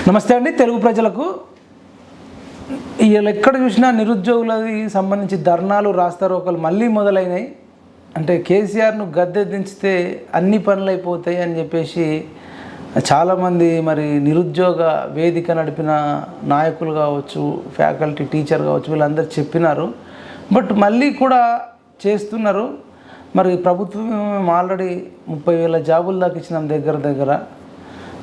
నమస్తే అండి. తెలుగు ప్రజలకు ఇవాళ ఎక్కడ చూసినా నిరుద్యోగులకి సంబంధించి ధర్నాలు రాస్తారోకలు మళ్ళీ మొదలైనాయి. అంటే కేసీఆర్ను గద్దె దించితే అన్ని పనులు అయిపోతాయి అని చెప్పేసి చాలామంది మరి నిరుద్యోగ వేదిక నడిపిన నాయకులు కావచ్చు, ఫ్యాకల్టీ టీచర్ కావచ్చు, వీళ్ళందరూ చెప్పినారు. బట్ మళ్ళీ కూడా చేస్తున్నారు. మరి ప్రభుత్వం ఆల్రెడీ 30,000 జాబులు దాకా ఇచ్చినాం దగ్గర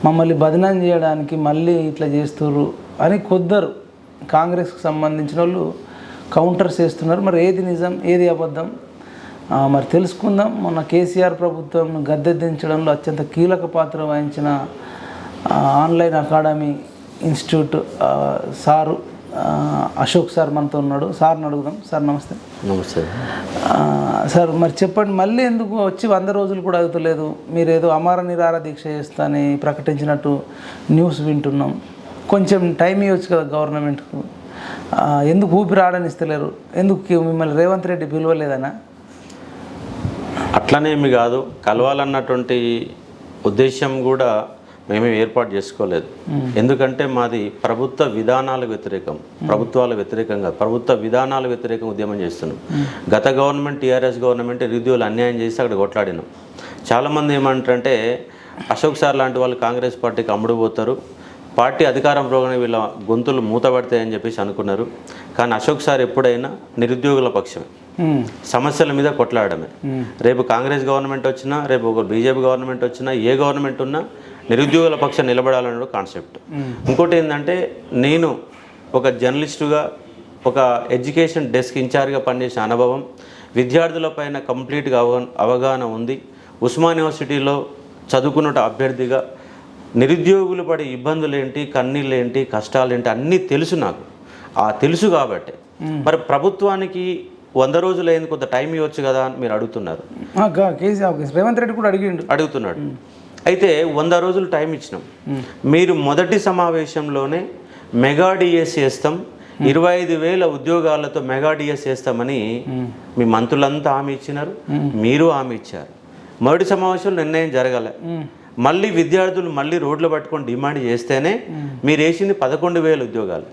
మమ్మల్ని బదనాం చేయడానికి మళ్ళీ ఇట్లా చేస్తున్నారు అని కొందరు కాంగ్రెస్కి సంబంధించిన వాళ్ళు కౌంటర్స్ చేస్తున్నారు. మరి ఏది నిజం, ఏది అబద్ధం మరి తెలుసుకుందాం. మొన్న కేసీఆర్ ప్రభుత్వం గద్దె దించడంలో అత్యంత కీలక పాత్ర వహించిన online academy institute sir Ashok sir మనతో ఉన్నాడు. సార్ని అడుగుదాం. సార్ నమస్తే. నమస్తే సార్, మరి చెప్పండి, మళ్ళీ ఎందుకు వచ్చి 100 రోజులు కూడా అవుతలేదు? మీరు ఏదో అమర నిరాహార దీక్ష చేస్తానని ప్రకటించినట్టు న్యూస్ వింటున్నాం. కొంచెం టైం ఇవ్వచ్చు కదా గవర్నమెంట్కు. ఎందుకు ఊపిరి ఆడనిస్తలేరు? ఎందుకు మిమ్మల్ని రేవంత్ రెడ్డి పిలవలేదనా? అట్లనేమి కాదు, కలవాలన్నటువంటి ఉద్దేశం కూడా మేమే ఏర్పాటు చేసుకోలేదు. ఎందుకంటే మాది ప్రభుత్వ విధానాలకు వ్యతిరేకం, ప్రభుత్వాల వ్యతిరేకంగా ప్రభుత్వ విధానాల వ్యతిరేకం ఉద్యమం చేస్తున్నాం. గత గవర్నమెంట్ టీఆర్ఎస్ గవర్నమెంట్ నిరుద్యోగులు అన్యాయం చేసి అక్కడ కొట్లాడినాం. చాలామంది ఏమంటారంటే అశోక్ సార్ లాంటి వాళ్ళు కాంగ్రెస్ పార్టీకి అమ్ముడు పోతారు, పార్టీ అధికారం పోగానే వీళ్ళ గొంతులు మూతపడతాయని చెప్పేసి అనుకున్నారు. కానీ అశోక్ సార్ ఎప్పుడైనా నిరుద్యోగుల పక్షమే, సమస్యల మీద కొట్లాడమే. రేపు కాంగ్రెస్ గవర్నమెంట్ వచ్చినా, రేపు ఒక బీజేపీ గవర్నమెంట్ వచ్చినా, ఏ గవర్నమెంట్ ఉన్నా నిరుద్యోగుల పక్షం నిలబడాలనే కాన్సెప్ట్. ఇంకోటి ఏంటంటే, నేను ఒక జర్నలిస్టుగా, ఒక ఎడ్యుకేషన్ డెస్క్ ఇన్ఛార్జ్గా పనిచేసిన అనుభవం, విద్యార్థుల పైన కంప్లీట్గా అవగాహన ఉంది. ఉస్మాన్ యూనివర్సిటీలో చదువుకున్న అభ్యర్థిగా నిరుద్యోగులు పడే ఇబ్బందులు ఏంటి, కన్నీళ్ళు ఏంటి, కష్టాలు ఏంటి అన్నీ తెలుసు నాకు. తెలుసు కాబట్టి మరి ప్రభుత్వానికి 100 రోజులు అయింది, కొంత టైం ఇవ్వచ్చు కదా అని మీరు అడుగుతున్నారు. రేవంత్ రెడ్డి కూడా అడుగుతున్నాడు. అయితే 100 రోజులు టైం ఇచ్చినాం. మీరు మొదటి సమావేశంలోనే మెగా డిఎస్ చేస్తాం, 25,000 ఉద్యోగాలతో మెగా డిఎస్ చేస్తామని మీ మంత్రులంతా హామీ ఇచ్చినారు, మీరు హామీ ఇచ్చారు. మొదటి సమావేశంలో నిర్ణయం జరగలే. మళ్ళీ విద్యార్థులు మళ్ళీ రోడ్లు పట్టుకొని డిమాండ్ చేస్తేనే మీరు వేసింది 11,000 ఉద్యోగాలు.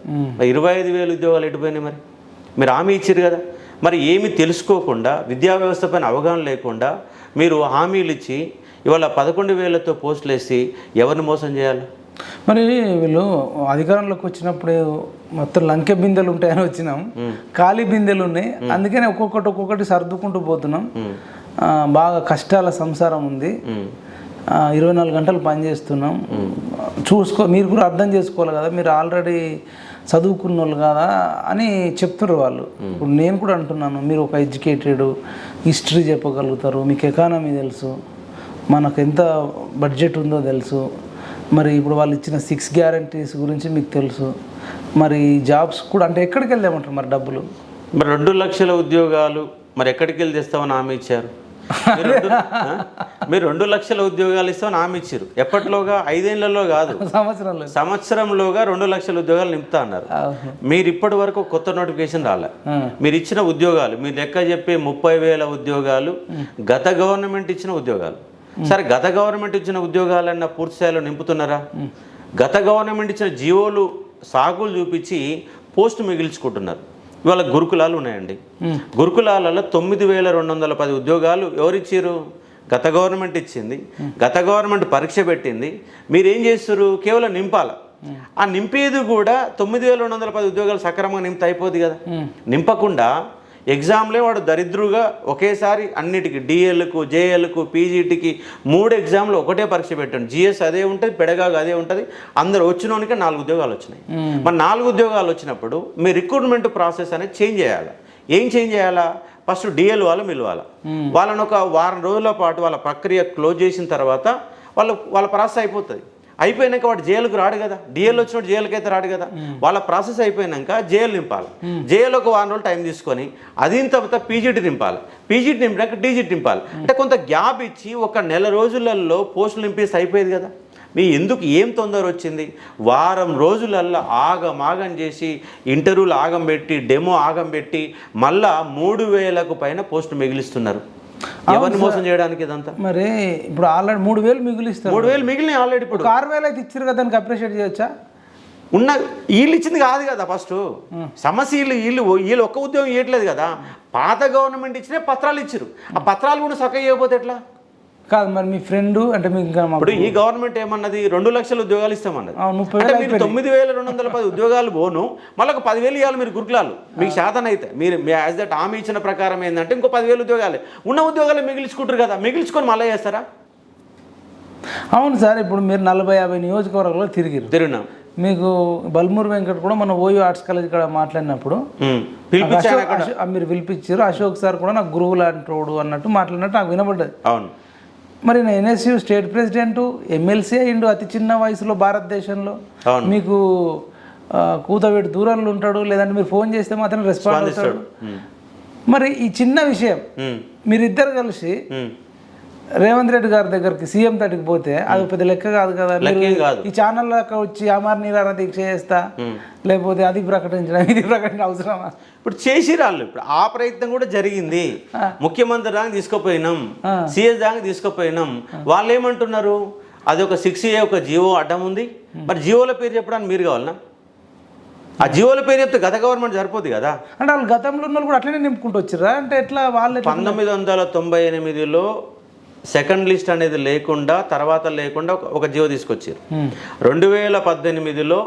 25,000 ఉద్యోగాలు ఎటుపోయినాయి? మరి మీరు హామీ ఇచ్చారు కదా. మరి ఏమి తెలుసుకోకుండా, విద్యా వ్యవస్థ పైన అవగాహన లేకుండా మీరు హామీలు ఇచ్చి ఇవాళ 11,000తో పోస్టులు వేసి ఎవరిని మోసం చేయాలి? మరి వీళ్ళు అధికారంలోకి వచ్చినప్పుడు మొత్తం లంకె బిందెలు ఉంటాయని వచ్చినాం, ఖాళీ బిందెలు ఉన్నాయి. అందుకనే ఒక్కొక్కటి సర్దుకుంటూ పోతున్నాం. బాగా కష్టాల సంసారం ఉంది. 24 గంటలు పనిచేస్తున్నాం. మీరు కూడా అర్థం చేసుకోవాలి కదా, మీరు ఆల్రెడీ చదువుకున్న వాళ్ళు కదా అని చెప్తున్నారు వాళ్ళు. ఇప్పుడు నేను కూడా అంటున్నాను, మీరు ఒక ఎడ్యుకేటెడ్, హిస్టరీ చెప్పగలుగుతారు, మీకు ఎకానమీ తెలుసు, మనకు ఎంత బడ్జెట్ ఉందో తెలుసు. మరి ఇప్పుడు వాళ్ళు ఇచ్చిన 6 గ్యారంటీస్ గురించి మీకు తెలుసు. మరి జాబ్స్ కూడా అంటే ఎక్కడికి వెళ్దామంటారు మరి డబ్బులు? మరి 2 లక్షల ఉద్యోగాలు మరి ఎక్కడికి వెళ్ళి తెస్తామని హామీ ఇచ్చారు. మీరు 2 లక్షల ఉద్యోగాలు ఇస్తామని హామీ ఇచ్చారు. ఎప్పటిలోగా? 5 ఏళ్లలో కాదు, సంవత్సరంలోగా 2 లక్షల ఉద్యోగాలు నింపుతా అన్నారు. మీరు ఇప్పటి వరకు కొత్త నోటిఫికేషన్ రాలే. మీరు ఇచ్చిన ఉద్యోగాలు, మీరు లెక్క చెప్పే 30,000 ఉద్యోగాలు గత గవర్నమెంట్ ఇచ్చిన ఉద్యోగాలు. సరే, గత గవర్నమెంట్ ఇచ్చిన ఉద్యోగాలన్నా పూర్తి స్థాయిలో నింపుతున్నారా? గత గవర్నమెంట్ ఇచ్చిన జీవోలు సాకులు చూపించి పోస్టు మిగిల్చుకుంటున్నారు. ఇవాళ గురుకులాలు ఉన్నాయండి, గురుకులాలలో 9,210 ఉద్యోగాలు ఎవరిచ్చారు? గత గవర్నమెంట్ ఇచ్చింది. గత గవర్నమెంట్ పరీక్ష పెట్టింది. మీరేం చేస్తారు? కేవలం నింపాల. ఆ నింపేది కూడా 9,210 ఉద్యోగాలు సక్రమంగా నింపితే అయిపోద్ది కదా. నింపకుండా ఎగ్జామ్లే వాడు దరిద్రుగా ఒకేసారి అన్నిటికీ, డిఎల్కు, జేఎల్కు, పీజీటీకి 3 ఎగ్జామ్లు ఒకటే పరీక్ష పెట్టండి. జిఎస్ అదే ఉంటుంది, పెడగాగా అదే ఉంటుంది. అందరు వచ్చినోనికే 4 ఉద్యోగాలు వచ్చినాయి. మరి 4 ఉద్యోగాలు వచ్చినప్పుడు మీ రిక్రూట్మెంట్ ప్రాసెస్ అనేది చేంజ్ చేయాలి. ఏం చేంజ్ చేయాలా? ఫస్ట్ డిఎల్ వాళ్ళు పిలవాలి. వాళ్ళని ఒక వారం రోజుల పాటు వాళ్ళ ప్రక్రియ క్లోజ్ చేసిన తర్వాత వాళ్ళ ప్రాసెస్ అయిపోతుంది. అయిపోయినాక వాడు జైలుకు రాడు కదా. డిఎల్ వచ్చినప్పుడు జైలుకి అయితే రాడు కదా. వాళ్ళ ప్రాసెస్ అయిపోయినాక జైలు నింపాలి. జైలు ఒక 1 రోజులు టైం తీసుకొని అది తర్వాత పీజీటీ నింపాలి. పీజీటీ నింపినాక టీజీటీ నింపాలి. అంటే కొంత గ్యాప్ ఇచ్చి 1 నెల రోజులలో పోస్టులు నింపేసి అయిపోయేది కదా. మీ ఎందుకు ఏం తొందర వచ్చింది? వారం రోజులల్లో ఆగం చేసి ఇంటర్వ్యూలు ఆగం పెట్టి, డెమో ఆగం పెట్టి, మళ్ళా 3,000కు పైన పోస్టులు మిగిలిస్తున్నారు. ఎవరిని మోసం చేయడానికి ఇదంతా? మరి ఇప్పుడు ఆల్రెడీ 3,000 మిగిలిస్తారు. 3,000 మిగిలినాయి ఆల్రెడీ. ఇప్పుడు 6,000 అయితే ఇచ్చారు కదా, దానికి అప్రిషియేట్ చేయొచ్చా? ఉన్న వీళ్ళు ఇచ్చింది కాదు కదా ఫస్ట్ సమస్య. వీళ్ళు ఒక్క ఉద్యోగం ఇవ్వట్లేదు కదా. పాత గవర్నమెంట్ ఇచ్చిన పత్రాలు ఇచ్చారు. ఆ పత్రాలు కూడా చక్కగా ఇవ్వకపోతే ఎట్లా? కాదు మరి మీ ఫ్రెండ్ అంటే మీకు ఇప్పుడు ఈ గవర్నమెంట్ ఏమన్నది 2 లక్షల ఉద్యోగాలు ఇస్తామన్నది. అంటే మీరు 9,210 ఉద్యోగాలు పోను, మళ్ళీ ఒక 10,000 ఇవ్వాలి మీరు గురుకులాలు. మీకు శాతం అయితే మీరు యాజ్ దట్ హామీ ఇచ్చిన ప్రకారం ఏంటంటే ఇంకో 10,000 ఉద్యోగాలు ఉన్న ఉద్యోగాలు మిగిల్చుకుంటారు కదా. మిగిల్చుకొని మళ్ళీ చేస్తారా? అవును సార్. ఇప్పుడు మీరు 40-50 నియోజకవర్గాల్లో తిరిగినాం. మీకు బల్మూరు వెంకట్ కూడా మన ఓయూ ఆర్ట్స్ కాలేజ్ ఇక్కడ మాట్లాడినప్పుడు మీరు పిలిపించారు. అశోక్ సార్ కూడా నాకు గురువు లాంటి అన్నట్టు మాట్లాడినట్టు నాకు వినబడ్డది. అవును. మరి నేను ఎన్ఎస్యు స్టేట్ ప్రెసిడెంట్, ఎమ్మెల్సీ అయ్యిండు అతి చిన్న వయసులో భారతదేశంలో. మీకు కూతవేటి దూరంలో ఉంటాడు, లేదంటే మీరు ఫోన్ చేస్తే మాత్రం రెస్పాండ్ అవుతాడు. మరి ఈ చిన్న విషయం మీరిద్దరు కలిసి రేవంత్ రెడ్డి గారి దగ్గరికి సీఎం తటికి పోతే అది పెద్ద లెక్క కాదు కదా. ఈ ఛానల్లో వచ్చి అమర్ నిరాహార దీక్ష చేస్తా, లేకపోతే అది ప్రకటించడం ఇది ప్రకటించడం అవసరమా? ఇప్పుడు చేసిరాళ్ళు. ఇప్పుడు ఆ ప్రయత్నం కూడా జరిగింది. ముఖ్యమంత్రి దాకా తీసుకుపోయినాం, సీఎస్ దాకా తీసుకుపోయినాం. వాళ్ళు ఏమంటున్నారు? అది ఒక 6A ఒక జియో అడ్డం ఉంది. మరి జియోల పేరు చెప్పడానికి మీరు కావాలన్నా? ఆ జియోల పేరు చెప్తే గత గవర్నమెంట్ సరిపోద్ది కదా. అంటే వాళ్ళు గతంలో ఉన్న కూడా అట్లనే నింపుకుంటూ వచ్చిర్రా? అంటే ఎట్లా? వాళ్ళు 1998లో సెకండ్ లిస్ట్ అనేది లేకుండా లేకుండా ఒక జియో తీసుకొచ్చారు. 2018లో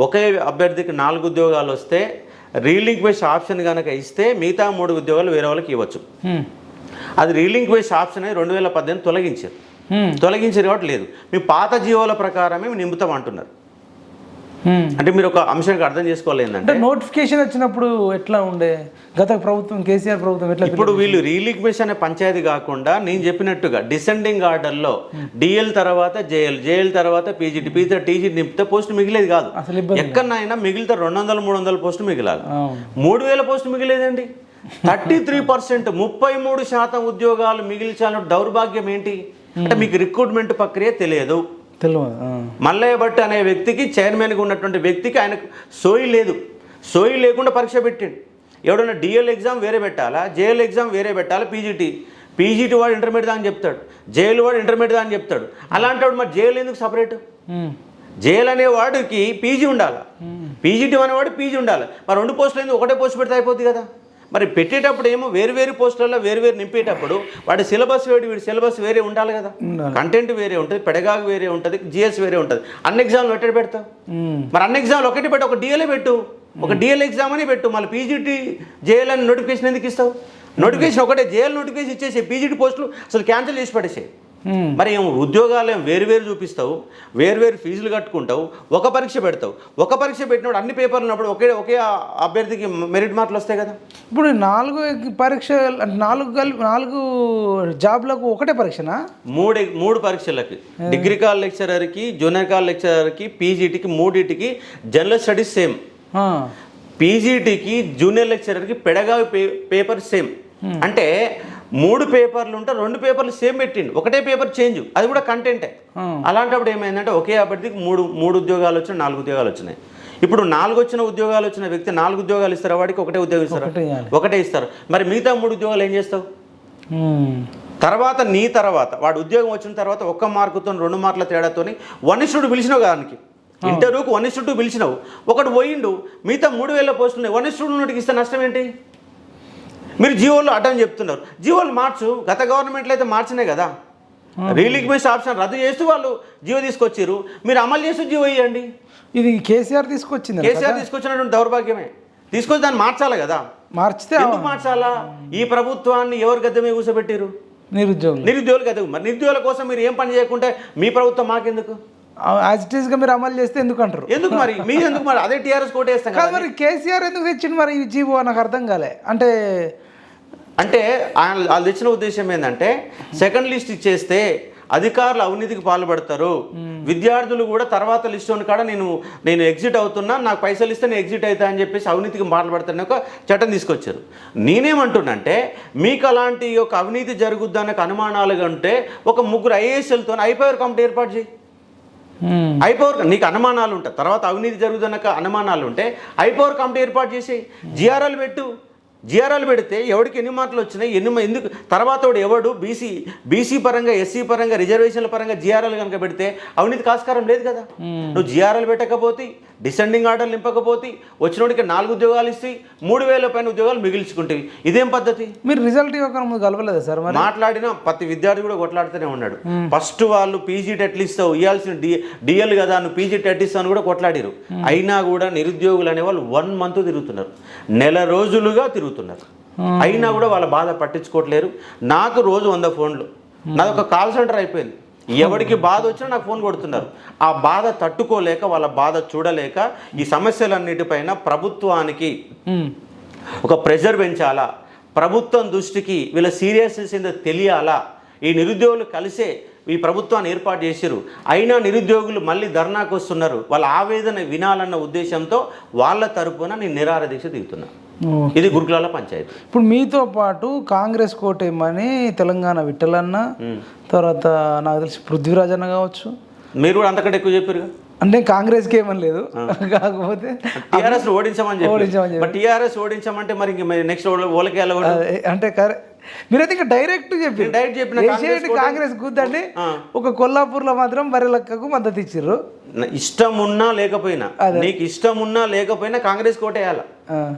ఒకే అభ్యర్థికి 4 ఉద్యోగాలు వస్తే రీలింక్వేజ్ ఆప్షన్ కనుక ఇస్తే మిగతా 3 ఉద్యోగాలు వేరే వాళ్ళకి ఇవ్వచ్చు. అది రీలింక్వేజ్ ఆప్షన్ అనేది 2018 తొలగించారు కాబట్టి లేదు. మీ పాత జియోల ప్రకారమే నింపుతాం అంటున్నారు. అంటే మీరు ఒక అంశానికి అర్థం చేసుకోవాలి ఏంటంటే నోటిఫికేషన్ వచ్చినప్పుడు ఎట్లా ఉండే గత ప్రభుత్వం కేసీఆర్ ప్రభుత్వం ఎట్లా? ఇప్పుడు వీళ్ళు రీలింక్వేజ్ అనే పంచాయతీ కాకుండా నేను చెప్పినట్టుగా డిసెండింగ్ ఆర్డర్లో డిఎల్ తర్వాత జేఎల్ తర్వాత పీజీటీ టీజీ నింపితే పోస్టు మిగిలేదు కాదు. ఎక్కడైనా మిగిలితే 200-300 పోస్టులు మిగిలాలి. 3,000 పోస్టులు మిగిలేదండి. 33% 33% ఉద్యోగాలు మిగిల్చాలని దౌర్భాగ్యం ఏంటి అంటే మీకు రిక్రూట్మెంట్ ప్రక్రియ తెలియదు. మల్లయ్య భట్ అనే వ్యక్తికి చైర్మన్గా ఉన్నటువంటి వ్యక్తికి ఆయనకు సోయి లేకుండా పరీక్ష పెట్టిండు. ఎవడన్నా డిఎల్ ఎగ్జామ్ వేరే పెట్టాలా, జేఎల్ ఎగ్జామ్ వేరే పెట్టాలా, పీజీటీ వాడు ఇంటర్మీడియట్ అని చెప్తాడు, జేఎల్ వాడు ఇంటర్మీడియట్ అని చెప్తాడు. అలాంటి మరి జేఎల్ ఎందుకు సపరేట్? జేఎల్ అనేవాడికి పీజీ ఉండాలి, పీజీటీ అనేవాడు పీజీ ఉండాలి. మరి 2 పోస్టులు ఎందుకు ఒకటే పోస్ట్ పెడితే అయిపోద్ది కదా. మరి పెట్టేటప్పుడు ఏమో వేరు పోస్టులలో వేరు నింపేటప్పుడు వాడి సిలబస్ వీడి సిలబస్ వేరే ఉండాలి కదా. కంటెంట్ వేరే ఉంటుంది, పెడగాగ్ వేరే ఉంటుంది, జిఎస్ వేరే ఉంటుంది. అన్ని ఎగ్జామ్లు ఒకటి పెడతావు. మరి అన్ని ఎగ్జామ్లు ఒకటి పెట్టు, ఒక డిఎల్ఏ పెట్టు, ఒక డిఎల్ ఎగ్జామ్ అని పెట్టు. మళ్ళీ పీజీటీ జేఎల్ అని నోటిఫికేషన్ ఎందుకు ఇస్తావు? నోటిఫికేషన్ ఒకటే జేఎల్ నోటిఫికేషన్ ఇచ్చేసి పీజీటీ పోస్టులు అసలు క్యాన్సిల్ చేసి పడేసే. మరి ఏమో ఉద్యోగాలు వేరు చూపిస్తావు, వేరు ఫీజులు కట్టుకుంటావు, ఒక పరీక్ష పెడతావు. ఒక పరీక్ష పెట్టినప్పుడు అన్ని పేపర్లు ఉన్నప్పుడు ఒకే అభ్యర్థికి మెరిట్ మార్కులు వస్తాయి కదా. ఇప్పుడు 4 పరీక్ష 4 జాబ్లకు ఒకటే పరీక్షనా? 3 పరీక్షలకి డిగ్రీ కాల్ లెక్చరర్కి, జూనియర్ కాల్ లెక్చరర్కి, పీజీటీకి 3టికి జనరల్ స్టడీస్ సేమ్, పీజీటీకి జూనియర్ లెక్చరర్కి పెడగావి పేపర్ సేమ్. అంటే 3 పేపర్లు ఉంటే 2 పేపర్లు సేమ్ పెట్టిండు, ఒకటే పేపర్ చేంజ్, అది కూడా కంటెంటే. అలాంటప్పుడు ఏమైందంటే ఒకే అభ్యర్థికి 3 ఉద్యోగాలు వచ్చినాయి, 4 ఉద్యోగాలు వచ్చినాయి. ఇప్పుడు 4 ఉద్యోగాలు వచ్చిన వ్యక్తి 4 ఉద్యోగాలు ఇస్తారా? వాడికి ఒకటే ఉద్యోగం ఇస్తారా? ఒకటే ఇస్తారు. మరి మిగతా 3 ఉద్యోగాలు ఏం చేస్తావు? తర్వాత వాడు ఉద్యోగం వచ్చిన తర్వాత 1 మార్కుతో 2 మార్కుల తేడాతో 1:2 పిలిచినావు దానికి, ఇంటర్వ్యూకి 1:2 పిలిచినావు, ఒకడు పోయిండు, మిగతా 3,000 పోస్టులు 1:2 నోటికి ఇస్తే నష్టం ఏంటి? మీరు జియోలో అటని చెప్తున్నారు. జియోలు మార్చు, గత గవర్నమెంట్లో అయితే మార్చినాయి కదా. రీలింక్వేజ్ ఆప్షన్ రద్దు చేస్తూ వాళ్ళు జియో తీసుకొచ్చారు, మీరు అమలు చేస్తూ జియో ఇవ్వండి. ఇది కేసీఆర్ తీసుకొచ్చినటువంటి దౌర్భాగ్యమే. తీసుకొచ్చి దాన్ని మార్చాలి కదా. మార్చితే ఎందుకు మార్చాలా? ఈ ప్రభుత్వాన్ని ఎవరు గద్దె మీద కూర్చోబెట్టారు? నిరుద్యోగులు గద్దె. మరి నిరుద్యోగుల కోసం మీరు ఏం పని చేయకుంటే మీ ప్రభుత్వం మాకెందుకు? యాజ్ ఇట్ ఈస్ గా మీరు అమలు చేస్తే ఎందుకంటారు? ఎందుకు మరి మీరు ఎందుకు మరి అదే టీఆర్ఎస్ కోటేస్తాం కదా. మరి కేసీఆర్ ఎందుకు తెచ్చిండు మరి ఈ జీవో? నాకు అర్థం కాలే. అంటే వాళ్ళు తెచ్చిన ఉద్దేశం ఏంటంటే సెకండ్ లిస్ట్ ఇచ్చేస్తే అధికారులు అవినీతికి పాల్పడతారు, విద్యార్థులు కూడా తర్వాత లిస్ట్ ఉన్న కాడ నేను ఎగ్జిట్ అవుతున్నా, నాకు పైసలు ఇస్తే నేను ఎగ్జిట్ అవుతా అని చెప్పేసి అవినీతికి పాల్పడతారని ఒక చట్టం తీసుకొచ్చారు. నేనేమంటున్నానంటే మీకు అలాంటి ఒక అవినీతి జరుగుద్దన్న అనుమానాలుగా ఉంటే ఒక 3 ఐఏఎస్లతో ఐపవర్ కమిటీ ఏర్పాటు చేయి. ఐపవర్ నీకు అనుమానాలు ఉంటాయి, తర్వాత అవినీతి జరుగుతున్న అనుమానాలు ఉంటే ఐపవర్ కమిటీ ఏర్పాటు చేసి జిఆర్ఎల్ పెట్టు. జిఆర్ఎల్ పెడితే ఎవరికి ఎన్ని మార్కులు వచ్చినాయి, ఎందుకు తర్వాత వాడు ఎవడు బీసీ పరంగా, ఎస్సీ పరంగా, రిజర్వేషన్ల పరంగా జిఆర్ఎల్ కనుక పెడితే అవినీతికి ఆస్కారం లేదు కదా. నువ్వు జిఆర్ఎల్ పెట్టకపోతే, డిసెండింగ్ ఆర్డర్ నింపకపోతే, వచ్చినోడికి 4 ఉద్యోగాలు ఇస్తే 3,000 పైన ఉద్యోగాలు మిగిల్చుకుంటేవి. ఇదేం పద్ధతి? మీరు రిజల్ట్ ఇవ్వక ముందు కలవలేదా సార్? మాట్లాడినా ప్రతి విద్యార్థి కూడా కొట్లాడుతూనే ఉన్నాడు. ఫస్ట్ వాళ్ళు పీజీ టెట్లు ఇస్తావు, ఇవ్వాల్సిన డిఎల్ కదా, నువ్వు పీజీ టెట్ ఇస్తావు కూడా కొట్లాడిరు. అయినా కూడా నిరుద్యోగులు అనేవాళ్ళు 1 మంత్ తిరుగుతున్నారు, నెల రోజులుగా తిరుగుతున్నారు. అయినా కూడా వాళ్ళ బాధ పట్టించుకోవట్లేరు. నాకు రోజు 100 ఫోన్లు, నాదొక కాల్ సెంటర్ అయిపోయింది. ఎవరికి బాధ వచ్చినా నాకు ఫోన్ కొడుతున్నారు. ఆ బాధ తట్టుకోలేక, వాళ్ళ బాధ చూడలేక ఈ సమస్యలన్నిటిపైన ప్రభుత్వానికి ఒక ప్రెషర్ పెంచాలా, ప్రభుత్వం దృష్టికి వీళ్ళ సీరియస్నెస్ ఏందో తెలియాలా. ఈ నిరుద్యోగులు కలిసే ఈ ప్రభుత్వాన్ని ఏర్పాటు చేశారు. అయినా నిరుద్యోగులు మళ్ళీ ధర్నాకు వస్తున్నారు. వాళ్ళ ఆవేదన వినాలన్న ఉద్దేశంతో వాళ్ళ తరపున నేను నిరాహార దీక్ష దిగుతున్నా. ఇది గురుకులాల పంచాయతీ. ఇప్పుడు మీతో పాటు కాంగ్రెస్ కోటేమని తెలంగాణ విఠలన్న, తర్వాత నాకు తెలిసి పృథ్వీరాజ్ అన్న కావచ్చు, మీరు కూడా అంతకంటే ఎక్కువ చెప్పారు. అంటే కాంగ్రెస్కి ఏమని లేదు, కాకపోతే టీఆర్ఎస్ ఓడించమని టీఆర్ఎస్ ఓడించమంటే మరి నెక్స్ట్ ఓలకి అంటే మీరైతే ఇంకా డైరెక్ట్ చెప్పి కాంగ్రెస్ గుద్దండి. ఒక కొల్లాపూర్లో మాత్రం బర్రెలక్కకు మద్దతు ఇచ్చిర్రు. ఇష్టం ఉన్నా లేకపోయినా, నీకు ఇష్టం ఉన్నా లేకపోయినా కాంగ్రెస్ కోటేయాలి.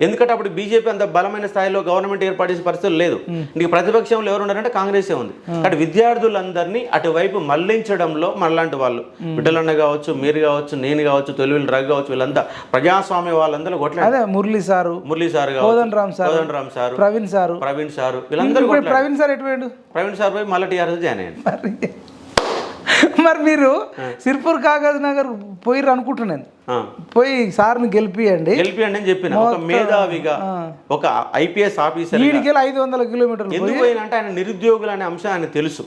ఎందుకంటే అప్పుడు బీజేపీ అంత బలమైన స్థాయిలో గవర్నమెంట్ ఏర్పాటు చేసే పరిస్థితులు లేదు. నీకు ప్రతిపక్షంలో ఎవరు ఉన్నారంటే కాంగ్రెసే ఉంది. కాబట్టి విద్యార్థులందరినీ అటువైపు మళ్లించడంలో మనలాంటి వాళ్ళు, బిడ్డలన్న కావచ్చు, మీరు కావచ్చు, నేను కావచ్చు, తొలివిల్ రఘు కావచ్చు, వీళ్ళంతా ప్రజాస్వామ్య వాళ్ళందరూ కొట్లాడు. Murali sir Kodandaram sir, Praveen sir వీళ్ళందరూ. ప్రవీణ్ సార్ ఎటు పోయిండు? ప్రవీణ్ సార్ పోయి మళ్ళీ టీఆర్ఎస్ జాయిన్ అయ్యాను. మరి మీరు సిర్పూర్ కాగజ్ నగర్ పోయిర్రు అనుకుంటున్నాను. పోయి సార్ని గెలిపియండి అని చెప్పిన, ఒక మేధావిగా, ఒక ఐపీఎస్ ఆఫీసర్. 500 కిలోమీటర్లు ఎందుకు పోయినంటే ఆయన నిరుద్యోగులు అనే అంశం ఆయన తెలుసు.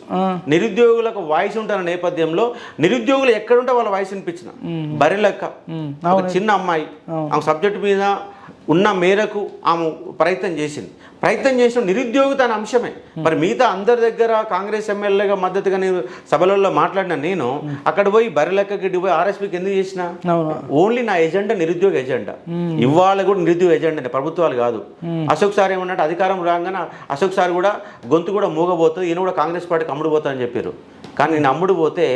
నిరుద్యోగులకు వాయిస్ ఉంటున్న నేపథ్యంలో నిరుద్యోగులు ఎక్కడుంటే వాళ్ళ వాయిస్ వినిపించిన. బరిలెక్క ఒక చిన్న అమ్మాయి, ఆమె సబ్జెక్టు మీద ఉన్న మేరకు ఆమె ప్రయత్నం చేసిన నిరుద్యోగిత అనే అంశమే. మరి మిగతా అందరి దగ్గర కాంగ్రెస్ ఎమ్మెల్యేగా మద్దతుగా నేను సభలలో మాట్లాడినా, నేను అక్కడ పోయి బరిలెక్కకి పోయి ఆర్ఎస్పీకి ఎందుకు చేసిన? ఓన్లీ నా ఎజెండా నిరుద్యోగ ఎజెండా. ఇవాళ కూడా నిరుద్యోగ ఎజెండా, ప్రభుత్వాలు కాదు. అశోక్ సార్ ఏమన్నట్టు అధికారం రాగానే అశోక్ సార్ కూడా గొంతు కూడా మూగబోతుంది, ఈయన కూడా కాంగ్రెస్ పార్టీకి అమ్ముడుపోతా అని చెప్పారు. కానీ నేను అమ్ముడు పోతే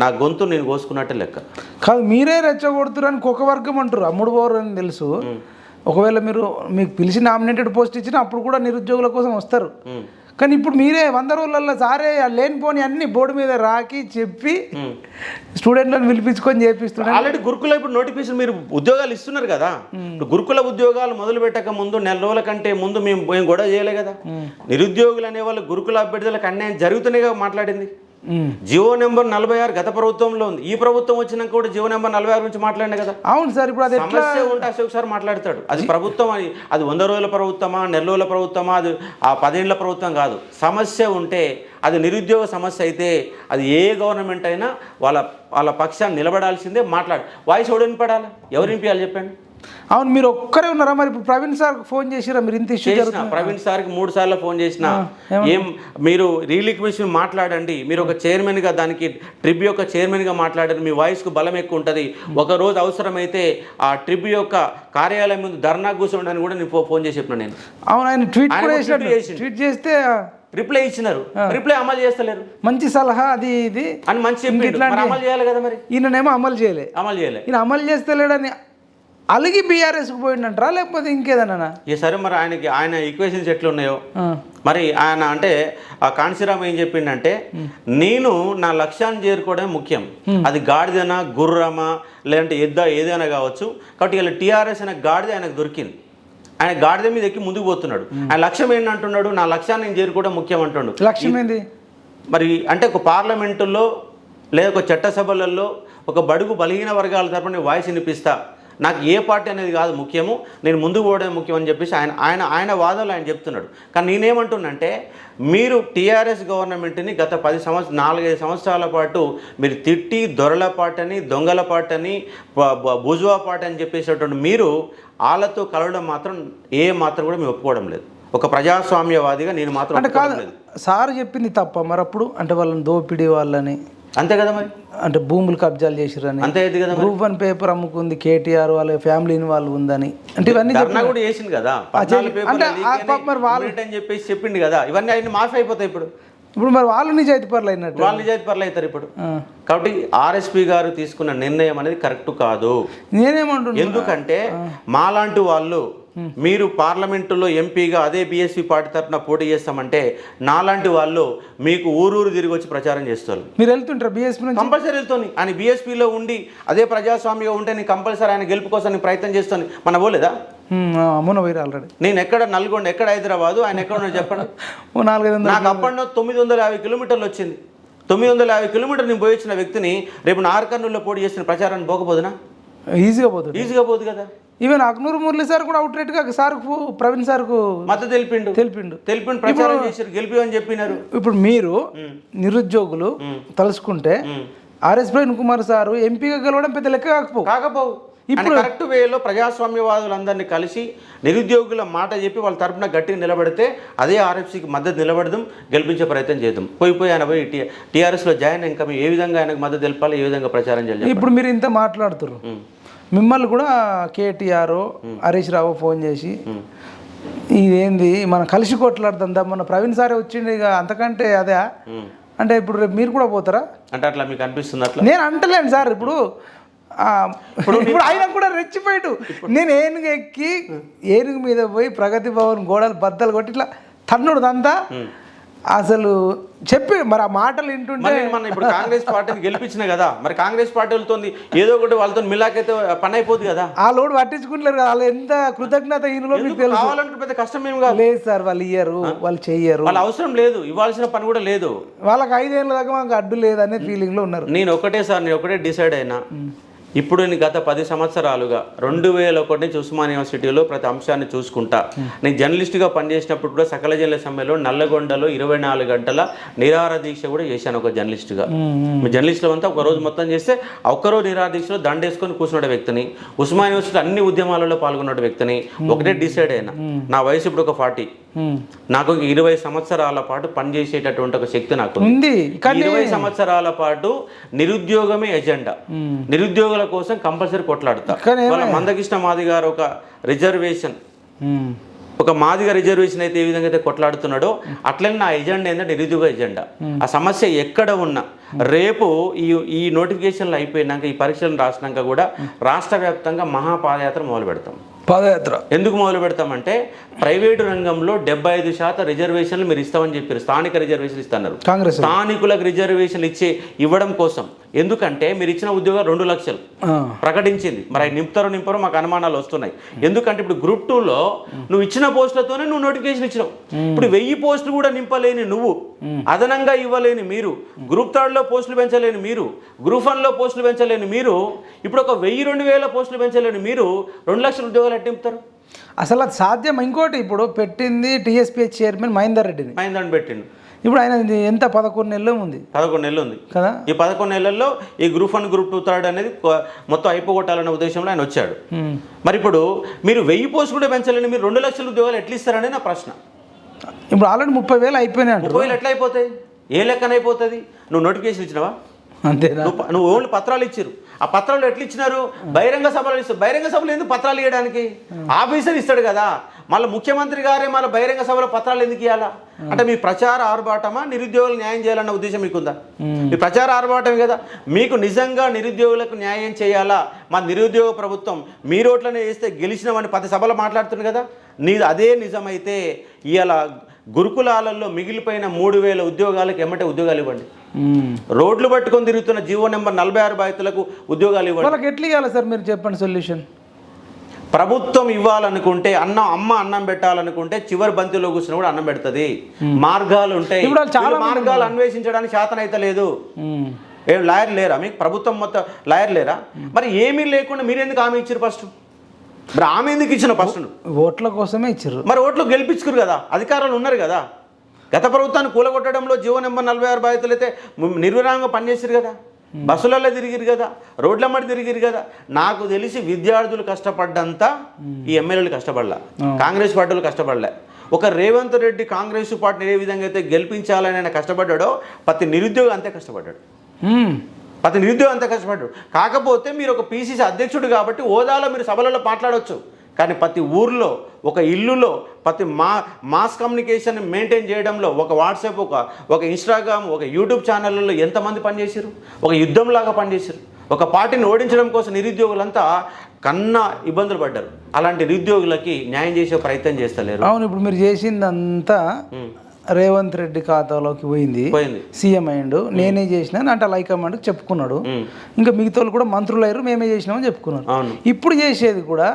నా గొంతు నేను కోసుకున్నట్టే లెక్క కాదు. మీరే రెచ్చగొడుతురు అని ఒక వర్గం అంటారు, అమ్ముడు పోరు అని తెలుసు. ఒకవేళ మీకు పిలిచి నామినేటెడ్ పోస్ట్ ఇచ్చినా అప్పుడు కూడా నిరుద్యోగుల కోసం వస్తారు. కానీ ఇప్పుడు మీరే 100 రోజులలో సారే లేనిపోని అన్ని బోర్డు మీద రాకి చెప్పి స్టూడెంట్లను పిలిపించుకొని చేపిస్తున్నారు. ఆల్రెడీ గురుకుల ఇప్పుడు నోటిఫికేషన్ మీరు ఉద్యోగాలు ఇస్తున్నారు కదా. గురుకుల ఉద్యోగాలు మొదలు పెట్టక ముందు 4 రోజుల కంటే ముందు మేము గొడవ చేయలే కదా. నిరుద్యోగులు అనేవాళ్ళు గురుకుల అభ్యర్థులకు అన్యాయం జరుగుతున్నాయిగా మాట్లాడింది. జియో నెంబర్ 46 గత ప్రభుత్వంలో ఉంది. ఈ ప్రభుత్వం వచ్చినాక కూడా జియో నెంబర్ 46 గురించి మాట్లాడినా కదా. అవును సార్. ఇప్పుడు అది సమస్య ఉంటే అశోక్ సార్ మాట్లాడతాడు. అది ప్రభుత్వం, అది 100 రోజుల ప్రభుత్వమా, 4 రోజుల ప్రభుత్వమా, అది ఆ 10 ఏళ్ల ప్రభుత్వం కాదు. సమస్య ఉంటే అది నిరుద్యోగ సమస్య అయితే అది ఏ గవర్నమెంట్ అయినా వాళ్ళ పక్షాన్ని నిలబడాల్సిందే. వాయిస్ ఎవడు వినపడాలి, ఎవరు వినిపించాలి చెప్పండి. అవును, మీరు ఒక్కరే ఉన్నారా? మరి ఇప్పుడు ప్రవీణ్ సార్ ఫోన్ చేసిరా? మీరు ఇంత ఇష్యూ చేసిన ప్రవీణ్ సార్కి 3 సార్లు ఫోన్ చేసిన, మీరు రీలిక్విషన్ మాట్లాడండి, మీరు ఒక చైర్మన్గా, దానికి ట్రిబ్ యొక్క చైర్మన్గా మాట్లాడండి, మీ వాయిస్కు బలం ఎక్కువ ఉంటుంది. ఒకరోజు అవసరమైతే ఆ ట్రిబ్ యొక్క కార్యాలయం ముందు ధర్నా కూర్చోండి కూడా నేను ఫోన్ చేసి చెప్పిన. నేను అవును, ఆయన ట్వీట్ చేస్తే రిప్లై ఇచ్చినారు, రిప్లై అమలు చేస్తలేరు. మంచి సలహా అది ఇది అని మంచి అమలు చేయాలి కదా. మరి ఈయననేమో అమలు చేయలే, ఈయన అమలు చేస్తలేడని అలిగి బీఆర్ఎస్కి పోయిందంటారా లేకపోతే ఇంకేదన్నా? సరే, మరి ఆయన ఈక్వేషన్స్ ఎట్లా ఉన్నాయో మరి ఆయన అంటే ఆ కాంశీరామ్ ఏం చెప్పిండంటే, నేను నా లక్ష్యాన్ని చేరుకోవడమే ముఖ్యం. అది గాడిదనా, గుర్రమా, లేదంటే ఏదైనా కావచ్చు. కాబట్టి ఇలా టీఆర్ఎస్ అనే గాడిద ఆయనకు దొరికింది. ఆయన గాడిద మీద ఎక్కి ముందుకు పోతున్నాడు. ఆయన లక్ష్యం ఏంటంటున్నాడు? నా లక్ష్యాన్ని నేను చేరుకోవడం ముఖ్యం అంటున్నాడు. లక్ష్యం ఏంది మరి అంటే? ఒక పార్లమెంటుల్లో లేదా ఒక చట్టసభలలో ఒక బడుగు బలహీన వర్గాల తరపున వాయిస్ వినిపిస్తా, నాకు ఏ పార్టీ అనేది కాదు ముఖ్యము, నేను ముందుకు పోవడం ముఖ్యం అని చెప్పేసి ఆయన వాదనలు ఆయన చెప్తున్నాడు. కానీ నేనేమంటున్నంటే, మీరు టీఆర్ఎస్ గవర్నమెంట్ని గత 4-5 సంవత్సరాల పాటు మీరు తిట్టి దొరల పాటని, దొంగల పాటని, బుజువా పాట అని చెప్పేసేటువంటి మీరు వాళ్ళతో కలవడం మాత్రం మాత్రం కూడా మేము ఒప్పుకోవడం లేదు. ఒక ప్రజాస్వామ్యవాదిగా నేను మాత్రం అంటే కాదు. సార్ చెప్పింది తప్ప మరి అప్పుడు అంటే వాళ్ళని దోపిడీ వాళ్ళని అంతే కదా మరి, అంటే భూములు కబ్జాలు చేసిరని, అంతే అయితే కదా. గ్రూప్ 1 పేపర్ అమ్ముకుంది కేటీఆర్, వాళ్ళ ఫ్యామిలీ ఇన్వాల్వ్ ఉందని, అంటే ఇవన్నీ ధర్నా కూడా చేసింది కదా, 14 పేపర్లు అని చెప్పేసి చెప్పింది కదా. ఇవన్నీ ఆయన మాఫీ అయిపోతాయి ఇప్పుడు. ఇప్పుడు మరి వాళ్ళు నిజాయితీ పరులు అయినట్టు, వాళ్ళు నిజాయితీ పరులు అవుతారు ఇప్పుడు. కాబట్టి ఆర్ఎస్పీ గారు తీసుకున్న నిర్ణయం అనేది కరెక్ట్ కాదు. నేనేమంటున్నా, ఎందుకంటే మాలాంటి వాళ్ళు, మీరు పార్లమెంటులో ఎంపీగా అదే బీఎస్పీ పార్టీ తరఫున పోటీ చేస్తామంటే నాలాంటి వాళ్ళు మీకు ఊరూరు తిరిగి వచ్చి ప్రచారం చేస్తారు. మీరు వెళ్తుంటారు బీఎస్పీ నుంచి? కంపల్సరీ వెళ్తాను. ఆయన బీఎస్పీలో ఉండి అదే ప్రజాస్వామ్యంగా ఉంటే నేను కంపల్సరీ ఆయన గెలుపు కోసం నేను ప్రయత్నం చేస్తాను. మన పోలేదా? అమ్మన పోయి ఆల్రెడీ. నేను ఎక్కడ నల్గొండ, ఎక్కడ హైదరాబాదు, ఆయన ఎక్కడ ఉన్నా చెప్పండి. 400 నాకు అప్పట్లో 950 కిలోమీటర్లు వచ్చింది. 950 కిలోమీటర్లు నేను పోయి వచ్చిన వ్యక్తిని రేపు నార్కర్నూలులో పోటీ చేసిన ప్రచారాన్ని పోకపోదునా? ఈజీగా పోతుంది, ఈజీగా పోదు కదా. ఈవెన్ అక్నూరు మురళి సార్ కూడా అవుట్ రేట్గా సార్కు, ప్రవీణ్ సార్కు మద్దతు తెలిపిండు ప్రచారం చేశారు, గెలిపి అని చెప్పినారు. ఇప్పుడు మీరు నిరుద్యోగులు తలుసుకుంటే ఆర్ఎస్ ప్రవీణ్ కుమార్ సారు ఎంపీగా గెలవడం పెద్ద లెక్క కాకపోవు. ఇప్పుడు కరెక్ట్ వేలో ప్రజాస్వామ్యవాదులందరినీ కలిసి నిరుద్యోగుల మాట చెప్పి వాళ్ళ తరపున గట్టిగా నిలబడితే అదే ఆర్ఎఫ్సీకి మద్దతు నిలబడదాం, గెలిపించే ప్రయత్నం చేద్దాం. పోయి ఆయన పోయి టీఆర్ఎస్లో జాయిన్ ఇంకా ఏ విధంగా ఆయనకు మద్దతు తెలపాలి, ఏ విధంగా ప్రచారం చేయాలి. ఇప్పుడు మీరు ఇంత మాట్లాడుతున్నారు, మిమ్మల్ని కూడా కేటీఆర్, హరీష్ రావు ఫోన్ చేసి ఇదేంది మనం కలిసి కొట్లాడుతుందా, మన ప్రవీణ్ సారే వచ్చింది, ఇక అంతకంటే అదే అంటే ఇప్పుడు రేపు మీరు కూడా పోతారా అంటే అట్లా మీకు అనిపిస్తుంది? అట్లా నేను అంటలేను సార్. ఇప్పుడు ఆయన కూడా రెచ్చిపోయాడు. నేను ఏనుగు ఎక్కి ఏనుగు మీద పోయి ప్రగతి భవన్ గోడలు బద్దలు కొట్టి ఇట్లా తన్నుడు అంతా అసలు చెప్పి మరి ఆ మాటలు వింటుంటే మనం ఇప్పుడు కాంగ్రెస్ పార్టీని గెలిపించిన కదా, మరి కాంగ్రెస్ పార్టీలతో ఏదో ఒకటి వాళ్ళతో మిలాకైతే పని అయిపోద్ది కదా. ఆ లోడ్ పట్టించుకుంటలేరు కదా, వాళ్ళు ఎంత కృతజ్ఞత ఈయనలో మీకు తెలుసు. కావాలంటే పెద్ద కష్టం ఏమి కాదు. లేదు సార్, వాళ్ళు ఇయ్యరు, వాళ్ళు చెయ్యరు, వాళ్ళ అవసరం లేదు, ఇవ్వాల్సిన పని కూడా లేదు. వాళ్ళకి 5 ఏళ్ళ దాకా మాకు అడ్డు లేదనే ఫీలింగ్లో ఉన్నారు. నేను ఒకటే డిసైడ్ అయినా, ఇప్పుడు నేను గత 10 సంవత్సరాలుగా 2001 నుంచి ఉస్మాన్ యూనివర్సిటీలో ప్రతి అంశాన్ని చూసుకుంటా. నేను జర్నలిస్ట్గా పనిచేసినప్పుడు కూడా సకల జిల్లా సమ్మెలో నల్లగొండలో 24 గంటల నిరాహార దీక్ష కూడా చేశాను ఒక జర్నలిస్ట్గా. జర్నలిస్టులు అంతా ఒక రోజు మొత్తం చేస్తే ఒక్కరోజు నిరాహార దీక్షలో దండేసుకొని కూర్చున్న వ్యక్తిని, ఉస్మాన్ యూనివర్సిటీ అన్ని ఉద్యమాలలో పాల్గొన్న వ్యక్తిని. ఒకటే డిసైడ్ అయినా, నా వయసు ఇప్పుడు ఒక 40, నాకు 20 సంవత్సరాల పాటు పనిచేసేటటువంటి ఒక శక్తి నాకు ఉంది. 20 సంవత్సరాల పాటు నిరుద్యోగమే ఎజెండా, నిరుద్యోగుల కోసం కంపల్సరీ కొట్లాడతా. వాళ్ళ మందకృష్ణ మాది గారు ఒక రిజర్వేషన్, ఒక మాదిగా రిజర్వేషన్ అయితే ఏ విధంగా అయితే కొట్లాడుతున్నాడో అట్లనే నా ఎజెండా ఏంటంటే నిరుద్యోగ ఎజెండా. ఆ సమస్య ఎక్కడ ఉన్నా రేపు ఈ నోటిఫికేషన్లు అయిపోయినాక, ఈ పరీక్షలను రాసినాక కూడా రాష్ట్ర వ్యాప్తంగా మహాపాదయాత్ర మొదలు పెడతాం. పాదయాత్ర ఎందుకు మొదలు పెడతామంటే ప్రైవేటు రంగంలో 75% రిజర్వేషన్లు మీరు ఇస్తామని చెప్పారు, స్థానిక రిజర్వేషన్లు ఇస్తున్నారు. స్థానికులకు రిజర్వేషన్లు ఇవ్వడం కోసం. ఎందుకంటే మీరు ఇచ్చిన ఉద్యోగాలు 2 లక్షలు ప్రకటించింది, మరి అవి నింపరో మాకు అనుమానాలు వస్తున్నాయి. ఎందుకంటే ఇప్పుడు గ్రూప్ 2లో నువ్వు ఇచ్చిన పోస్టులతోనే నువ్వు నోటిఫికేషన్ ఇచ్చినావు. ఇప్పుడు 1000 పోస్టులు కూడా నింపలేని నువ్వు, అదనంగా ఇవ్వలేని మీరు, గ్రూప్ 3లో పోస్టులు పెంచలేని మీరు, గ్రూప్ 1లో పోస్టులు పెంచలేని మీరు, ఇప్పుడు ఒక 1000-2000 పోస్టులు పెంచలేని మీరు 2 లక్షల ఉద్యోగాలు ఎట్లా నింపుతారు? అసలు అది సాధ్యం. ఇంకోటి, ఇప్పుడు పెట్టింది టీఎస్పీఎస్ చైర్మన్ మహేందర్ రెడ్డిని పెట్టిండు. ఇప్పుడు ఆయన ఎంత 11 నెలలు ఉంది, 11 నెలలు ఉంది కదా. ఈ 11 నెలల్లో ఈ గ్రూప్ 1, గ్రూప్ 2, థర్డ్ అనేది మొత్తం అయిపోగొట్టాలన్న ఉద్దేశంలో ఆయన వచ్చాడు. మరి ఇప్పుడు మీరు 1000 పోస్టులు కూడా పెంచాలని మీరు 2 లక్షల ఉద్యోగాలు ఎట్లా ఇస్తారని నా ప్రశ్న. ఇప్పుడు ఆల్రెడీ 30,000 అయిపోయినాయి. 30,000 ఎట్లా అయిపోతాయి? ఏ లెక్కన అయిపోతుంది? నువ్వు నోటిఫికేషన్ ఇచ్చినావా? అంతేనా? నువ్వు ఓన్లీ పత్రాలు ఇచ్చారు. ఆ పత్రాలు ఎట్లా ఇచ్చినారు? బహిరంగ సభలు ఇస్తారు. బహిరంగ సభలు ఎందుకు పత్రాలు ఇవ్వడానికి? ఆఫీసర్ ఇస్తాడు కదా. మళ్ళీ ముఖ్యమంత్రి గారే మళ్ళీ బహిరంగ సభలో పత్రాలు ఎందుకు ఇవ్వాలా? అంటే మీ ప్రచార ఆర్భాటమా, నిరుద్యోగులకు న్యాయం చేయాలన్న ఉద్దేశం మీకుందా? మీ ప్రచార ఆర్భాటమే కదా. మీకు నిజంగా నిరుద్యోగులకు న్యాయం చేయాలా, మా నిరుద్యోగ ప్రభుత్వం మీ రోట్లనే వేస్తే గెలిచినామని 10 సభలు మాట్లాడుతుంది కదా. అదే నిజమైతే ఇవాళ గురుకులాలలో మిగిలిపోయిన 3,000 ఉద్యోగాలకు ఎమ్మటే ఉద్యోగాలు ఇవ్వండి. రోడ్లు పట్టుకొని తిరుగుతున్న జీవో నెంబర్ 46 బాధితులకు ఉద్యోగాలు ఇవ్వండి. వాళ్ళకి ఎట్లా ఇవ్వాలి సార్, మీరు చెప్పండి సొల్యూషన్. ప్రభుత్వం ఇవ్వాలనుకుంటే అన్నం పెట్టాలనుకుంటే చివరి బంతిలో కూర్చుని కూడా అన్నం పెడుతుంది. మార్గాలు ఉంటాయి. చాలా మార్గాలు అన్వేషించడానికి శాతం అయితే లేదు. ఏం లాయర్ లేరా మీకు? ప్రభుత్వం మొత్తం లాయర్ లేరా? మరి ఏమీ లేకుండా మీరు ఎందుకు హామీ ఇచ్చారు? ఫస్ట్ మరి ఆమె ఎందుకు ఇచ్చిన? ఫస్ట్ ఓట్ల కోసమే ఇచ్చారు. మరి ఓట్లు గెలిపించుకురు కదా, అధికారులు ఉన్నారు కదా. గత ప్రభుత్వాన్ని కూలగొట్టడంలో జీవో నెంబర్ 46 బాధితులు అయితే నిర్విరామంగా పనిచేసారు కదా. బస్సులలో తిరిగిరు కదా, రోడ్ల మట్టి తిరిగిరు కదా. నాకు తెలిసి విద్యార్థులు కష్టపడ్డంతా ఈ ఎమ్మెల్యేలు కష్టపడలే, కాంగ్రెస్ పార్టీలు కష్టపడలే. ఒక రేవంత్ రెడ్డి కాంగ్రెస్ పార్టీని ఏ విధంగా అయితే గెలిపించాలని ఆయన కష్టపడ్డాడో ప్రతి నిరుద్యోగి అంతే కష్టపడ్డాడు. ప్రతి నిరుద్యోగం అంత కష్టపడ్డాడు. కాకపోతే మీరు ఒక పీసీసీ అధ్యక్షుడు కాబట్టి హోదాలో మీరు సభలలో మాట్లాడవచ్చు. కానీ ప్రతి ఊర్లో, ఒక ఇల్లులో, ప్రతి మాస్ కమ్యూనికేషన్ మెయింటైన్ చేయడంలో ఒక వాట్సాప్, ఒక ఇన్స్టాగ్రామ్, ఒక యూట్యూబ్ ఛానళ్ళలో ఎంతమంది పనిచేసారు? ఒక యుద్ధంలాగా పనిచేశారు. ఒక పార్టీని ఓడించడం కోసం నిరుద్యోగులంతా కన్నా ఇబ్బందులు పడ్డారు. అలాంటి నిరుద్యోగులకి న్యాయం చేసే ప్రయత్నం చేస్తలేరు. అవును, ఇప్పుడు మీరు చేసిందంతా రేవంత్ రెడ్డి ఖాతాలోకి పోయింది. సీఎం అయ్యిండు, నేనే చేసిన అంటే హైకమాండ్కి చెప్పుకున్నాడు. ఇంకా మిగతా వాళ్ళు కూడా మంత్రులు అయ్యారు, మేమే చేసినామని చెప్పుకున్నాడు. ఇప్పుడు చేసేది కూడా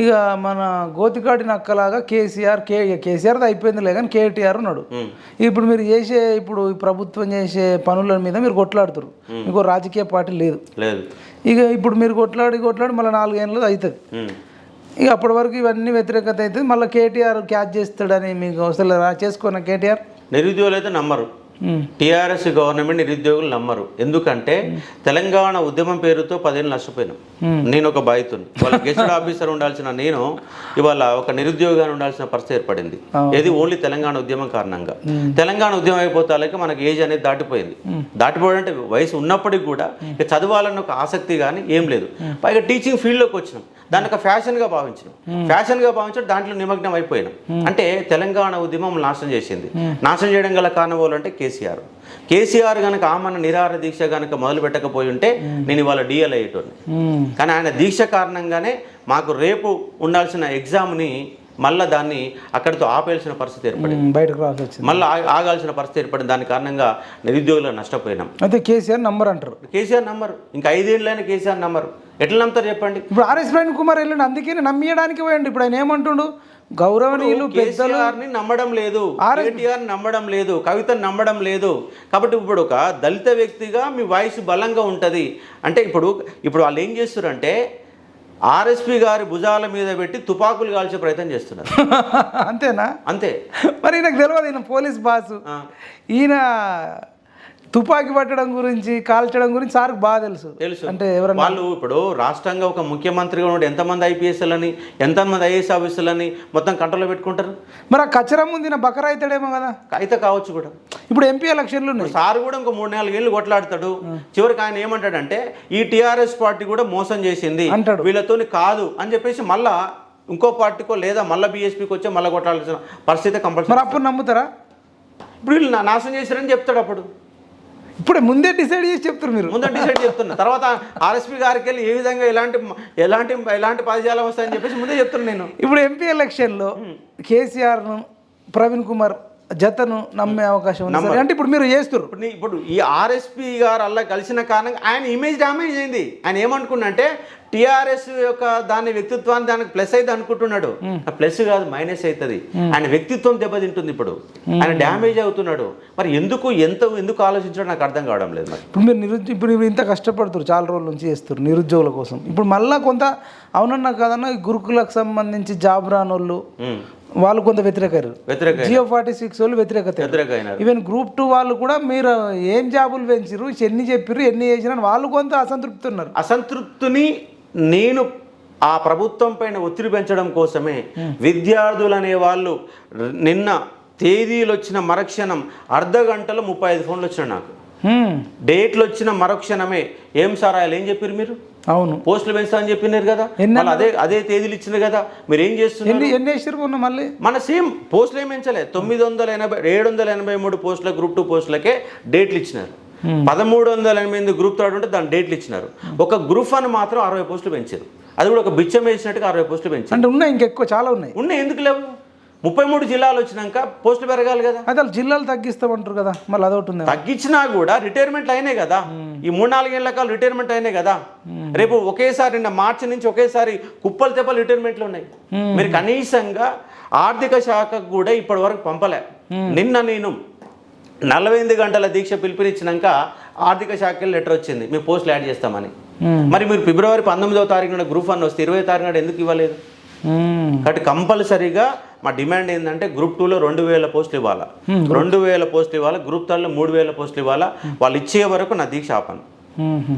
ఇక మన గోతికాటి నక్కలాగా కేసీఆర్ అయిపోయిందిలే కానీ కేటీఆర్ ఉన్నాడు. ఇప్పుడు మీరు చేసే ఇప్పుడు ప్రభుత్వం చేసే పనుల మీద మీరు కొట్లాడుతారు. మీకు రాజకీయ పార్టీ లేదు. ఇక ఇప్పుడు మీరు కొట్లాడి మళ్ళీ 4 ఏళ్ళు అవుతుంది. ఇక అప్పటి వరకు ఇవన్నీ వ్యతిరేకత అవుతుంది. మళ్ళీ కేటీఆర్ క్యాచ్ చేస్తాడని మీకు అసలు చేసుకున్న కేటీఆర్ నిరుద్యోగులు అయితే నమ్మరు. టీఆర్ఎస్ గవర్నమెంట్ నిరుద్యోగులు నమ్మరు. ఎందుకంటే తెలంగాణ ఉద్యమం పేరుతో 10 ఏళ్ళు నష్టపోయినాం. నేను ఒక బాధితుని, వాళ్ళ గెస్టెడ్ ఆఫీసర్ ఉండాల్సిన నేను ఇవాళ ఒక నిరుద్యోగాన్ని ఉండాల్సిన పరిస్థితి ఏర్పడింది. ఏది ఓన్లీ తెలంగాణ ఉద్యమం కారణంగా. తెలంగాణ ఉద్యమం అయిపోతాలకి మనకి ఏజ్ అనేది దాటిపోయింది. దాటిపోవడం అంటే వయసు ఉన్నప్పటికీ కూడా ఇక చదవాలన్న ఒక ఆసక్తి కానీ ఏం లేదు. పైగా టీచింగ్ ఫీల్డ్లోకి వచ్చినాం, దాన్ని ఒక ఫ్యాషన్గా భావించడం దాంట్లో నిమగ్నం అయిపోయినాం. అంటే తెలంగాణ ఉద్యమం నాశనం చేసింది. నాశనం చేయడం గల కారణం అంటే కేసీఆర్ కనుక ఆమన్న నిరాహార దీక్ష కనుక మొదలు పెట్టకపోయి ఉంటే నేను ఇవాళ డిఎల్ అయ్యేటోని. కానీ ఆయన దీక్ష కారణంగానే మాకు రేపు ఉండాల్సిన ఎగ్జామ్ని మళ్ళీ దాన్ని అక్కడితో ఆపేయాల్సిన పరిస్థితి ఏర్పడింది, బయటకు రావాల్సి మళ్ళీ ఆగాల్సిన పరిస్థితి ఏర్పడింది. దాని కారణంగా నిరుద్యోగులు నష్టపోయినాం. అయితే కేసీఆర్ నంబర్ అంటారు, కేసీఆర్ నంబరు ఇంకా 5 ఏళ్ళైనా కేసీఆర్ నంబరు ఎట్లా నమ్ముతారు చెప్పండి? ఇప్పుడు ఆర్ఎస్ ప్రవీణ్ కుమార్ వెళ్ళండి, అందుకే నమ్మియడానికి పోయండి. ఇప్పుడు ఆయన ఏమంటుండు, గౌరవనీయులు కేసీఆర్ని నమ్మడం లేదు, కేటీఆర్ని నమ్మడం లేదు, కవితను నమ్మడం లేదు. కాబట్టి ఇప్పుడు ఒక దళిత వ్యక్తిగా మీ వాయిస్ బలంగా ఉంటుంది. అంటే ఇప్పుడు వాళ్ళు ఏం చేస్తారంటే ఆర్ఎస్పీ గారి భుజాల మీద పెట్టి తుపాకులు కాల్చే ప్రయత్నం చేస్తున్నారు. అంతేనా? అంతే. మరి నాకు తెలియదు, ఈయన పోలీస్ బాసు, ఈయన తుపాకీ పట్టడం గురించి కాల్చడం గురించి సార్కి బాగా తెలుసు. అంటే ఎవరైనా వాళ్ళు ఇప్పుడు రాష్ట్రంగా ఒక ముఖ్యమంత్రిగా ఉండి ఎంతమంది ఐపీఎస్లని ఎంతమంది ఐఏఎస్ ఆఫీసర్లని మొత్తం కంట్రోల్లో పెట్టుకుంటారు. మరి ఆ కచరం ఉంది నా బకరా అవుతాడేమో కదా. అయితే కావచ్చు కూడా. ఇప్పుడు ఎంపీ ఎలక్షన్లు ఉన్నాయి, సార్ కూడా ఇంకో 3-4 ఏళ్ళు కొట్లాడతాడు. చివరికి ఆయన ఏమంటాడంటే ఈ టీఆర్ఎస్ పార్టీ కూడా మోసం చేసింది అంటాడు, వీళ్ళతోని కాదు అని చెప్పేసి మళ్ళా ఇంకో పార్టీకో లేదా మళ్ళీ బీఎస్పీకి వచ్చి మళ్ళీ కొట్లాడాల్సిన పరిస్థితి కంపల్సరీ. మరి అప్పుడు నమ్ముతారా? ఇప్పుడు వీళ్ళు నాశనం చేశారని చెప్తాడు. అప్పుడు ఇప్పుడే ముందే డిసైడ్ చేసి చెప్తారు, మీరు ముందే డిసైడ్ చెప్తున్నా. తర్వాత ఆర్ఎస్పీ గారికి వెళ్ళి ఏ విధంగా ఎలాంటి పదజాలం వస్తాయని చెప్పేసి ముందే చెప్తున్నాను నేను. ఇప్పుడు ఎంపీ ఎలక్షన్లో కేసీఆర్ను ప్రవీణ్ కుమార్ జతను నమ్మే అవకాశం ఉంది అంటే ఇప్పుడు మీరు చేస్తారు. ఇప్పుడు ఈ ఆర్ఎస్పీ గారు అలా కలిసిన కారణంగా ఆయన ఇమేజ్ డ్యామేజ్ అయింది. ఆయన ఏమనుకున్నా అంటే టీఆర్ఎస్ యొక్క దాని వ్యక్తిత్వాన్ని దానికి ప్లస్ అయితే అనుకుంటున్నాడు. ప్లస్ కాదు, మైనస్ అవుతుంది. ఆయన వ్యక్తిత్వం దెబ్బతింటుంది. ఇప్పుడు ఆయన డ్యామేజ్ అవుతున్నాడు. మరి ఎందుకు ఆలోచించడం నాకు అర్థం కావడం లేదు. మరి ఇప్పుడు మీరు ఇంత కష్టపడుతారు, చాలా రోజుల నుంచి చేస్తారు నిరుద్యోగుల కోసం. ఇప్పుడు మళ్ళీ కొంత అవునన్నా కాదన్నా గురుకులకు సంబంధించి జాబ్ రానోళ్ళు వాళ్ళు కొంత వ్యతిరేకారు. జియో 46 వాళ్ళు వ్యతిరేకత. ఈవెన్ గ్రూప్ 2 వాళ్ళు కూడా మీరు ఏం జాబులు పెంచారు, ఎన్ని చెప్పారు, ఎన్ని చేసినా వాళ్ళు కొంత అసంతృప్తి ఉన్నారు. అసంతృప్తిని నేను ఆ ప్రభుత్వం పైన ఒత్తిడి పెంచడం కోసమే విద్యార్థులు అనే వాళ్ళు నిన్న తేదీలు వచ్చిన మరుక్షణం అర్ధ గంటలో 35 ఫోన్లు వచ్చినాయి నాకు. డేట్లు వచ్చిన మరుక్షణమే ఏం సార్ ఆయన ఏం చెప్పారు మీరు? అవును, పోస్టులు పెంచుతా అని చెప్పినారు కదా, అదే తేదీలు ఇచ్చినారు కదా, మీరు ఏం చేస్తున్నారు? మళ్ళీ మన సేమ్ పోస్టులు ఏం పెంచలే. 783 పోస్టుల గ్రూప్ 2 పోస్టులకే డేట్లు ఇచ్చినారు. 1388 గ్రూప్ 3 ఉంటే దాని డేట్లు ఇచ్చినారు. ఒక గ్రూప్ 1 మాత్రం 60 పోస్టులు పెంచారు. అది కూడా ఒక బిచ్చం వేసినట్టుగా 60 పోస్టులు పెంచారు. అంటే ఉన్నాయి, ఇంకెక్కువ చాలా ఉన్నాయి. ఎందుకు లేవు? 33 జిల్లాలు వచ్చినాక పోస్టులు పెరగాలి కదా. అదే జిల్లాలు తగ్గిస్తామంటారు కదా, మళ్ళీ అదొకటి ఉంది. తగ్గించినా కూడా రిటైర్మెంట్లు అయినాయి కదా, ఈ 3-4 ఏళ్ల కాలం రిటైర్మెంట్ అయినాయి కదా. రేపు ఒకేసారి మార్చి నుంచి ఒకేసారి కుప్పలు తెప్పలు రిటైర్మెంట్లు ఉన్నాయి. మీరు కనీసంగా ఆర్థిక శాఖకు కూడా ఇప్పటి వరకు పంపలే. నిన్న నేను 48 గంటల దీక్ష పిలుపునిచ్చినాక ఆర్థిక శాఖకి లెటర్ వచ్చింది, మీ పోస్టులు యాడ్ చేస్తామని. మరి మీరు ఫిబ్రవరి 19వ తారీఖున గ్రూప్ 1 వస్తే 20వ తారీఖున ఎందుకు ఇవ్వలేదు? కాబట్టి కంపల్సరీగా మా డిమాండ్ ఏంటంటే గ్రూప్ 2లో 2000 పోస్టులు ఇవ్వాలా, 2000 పోస్టులు ఇవ్వాలా. గ్రూప్ 3లో 3000 పోస్టులు ఇవ్వాలా. వాళ్ళు ఇచ్చే వరకు నా దీక్ష ఆపను.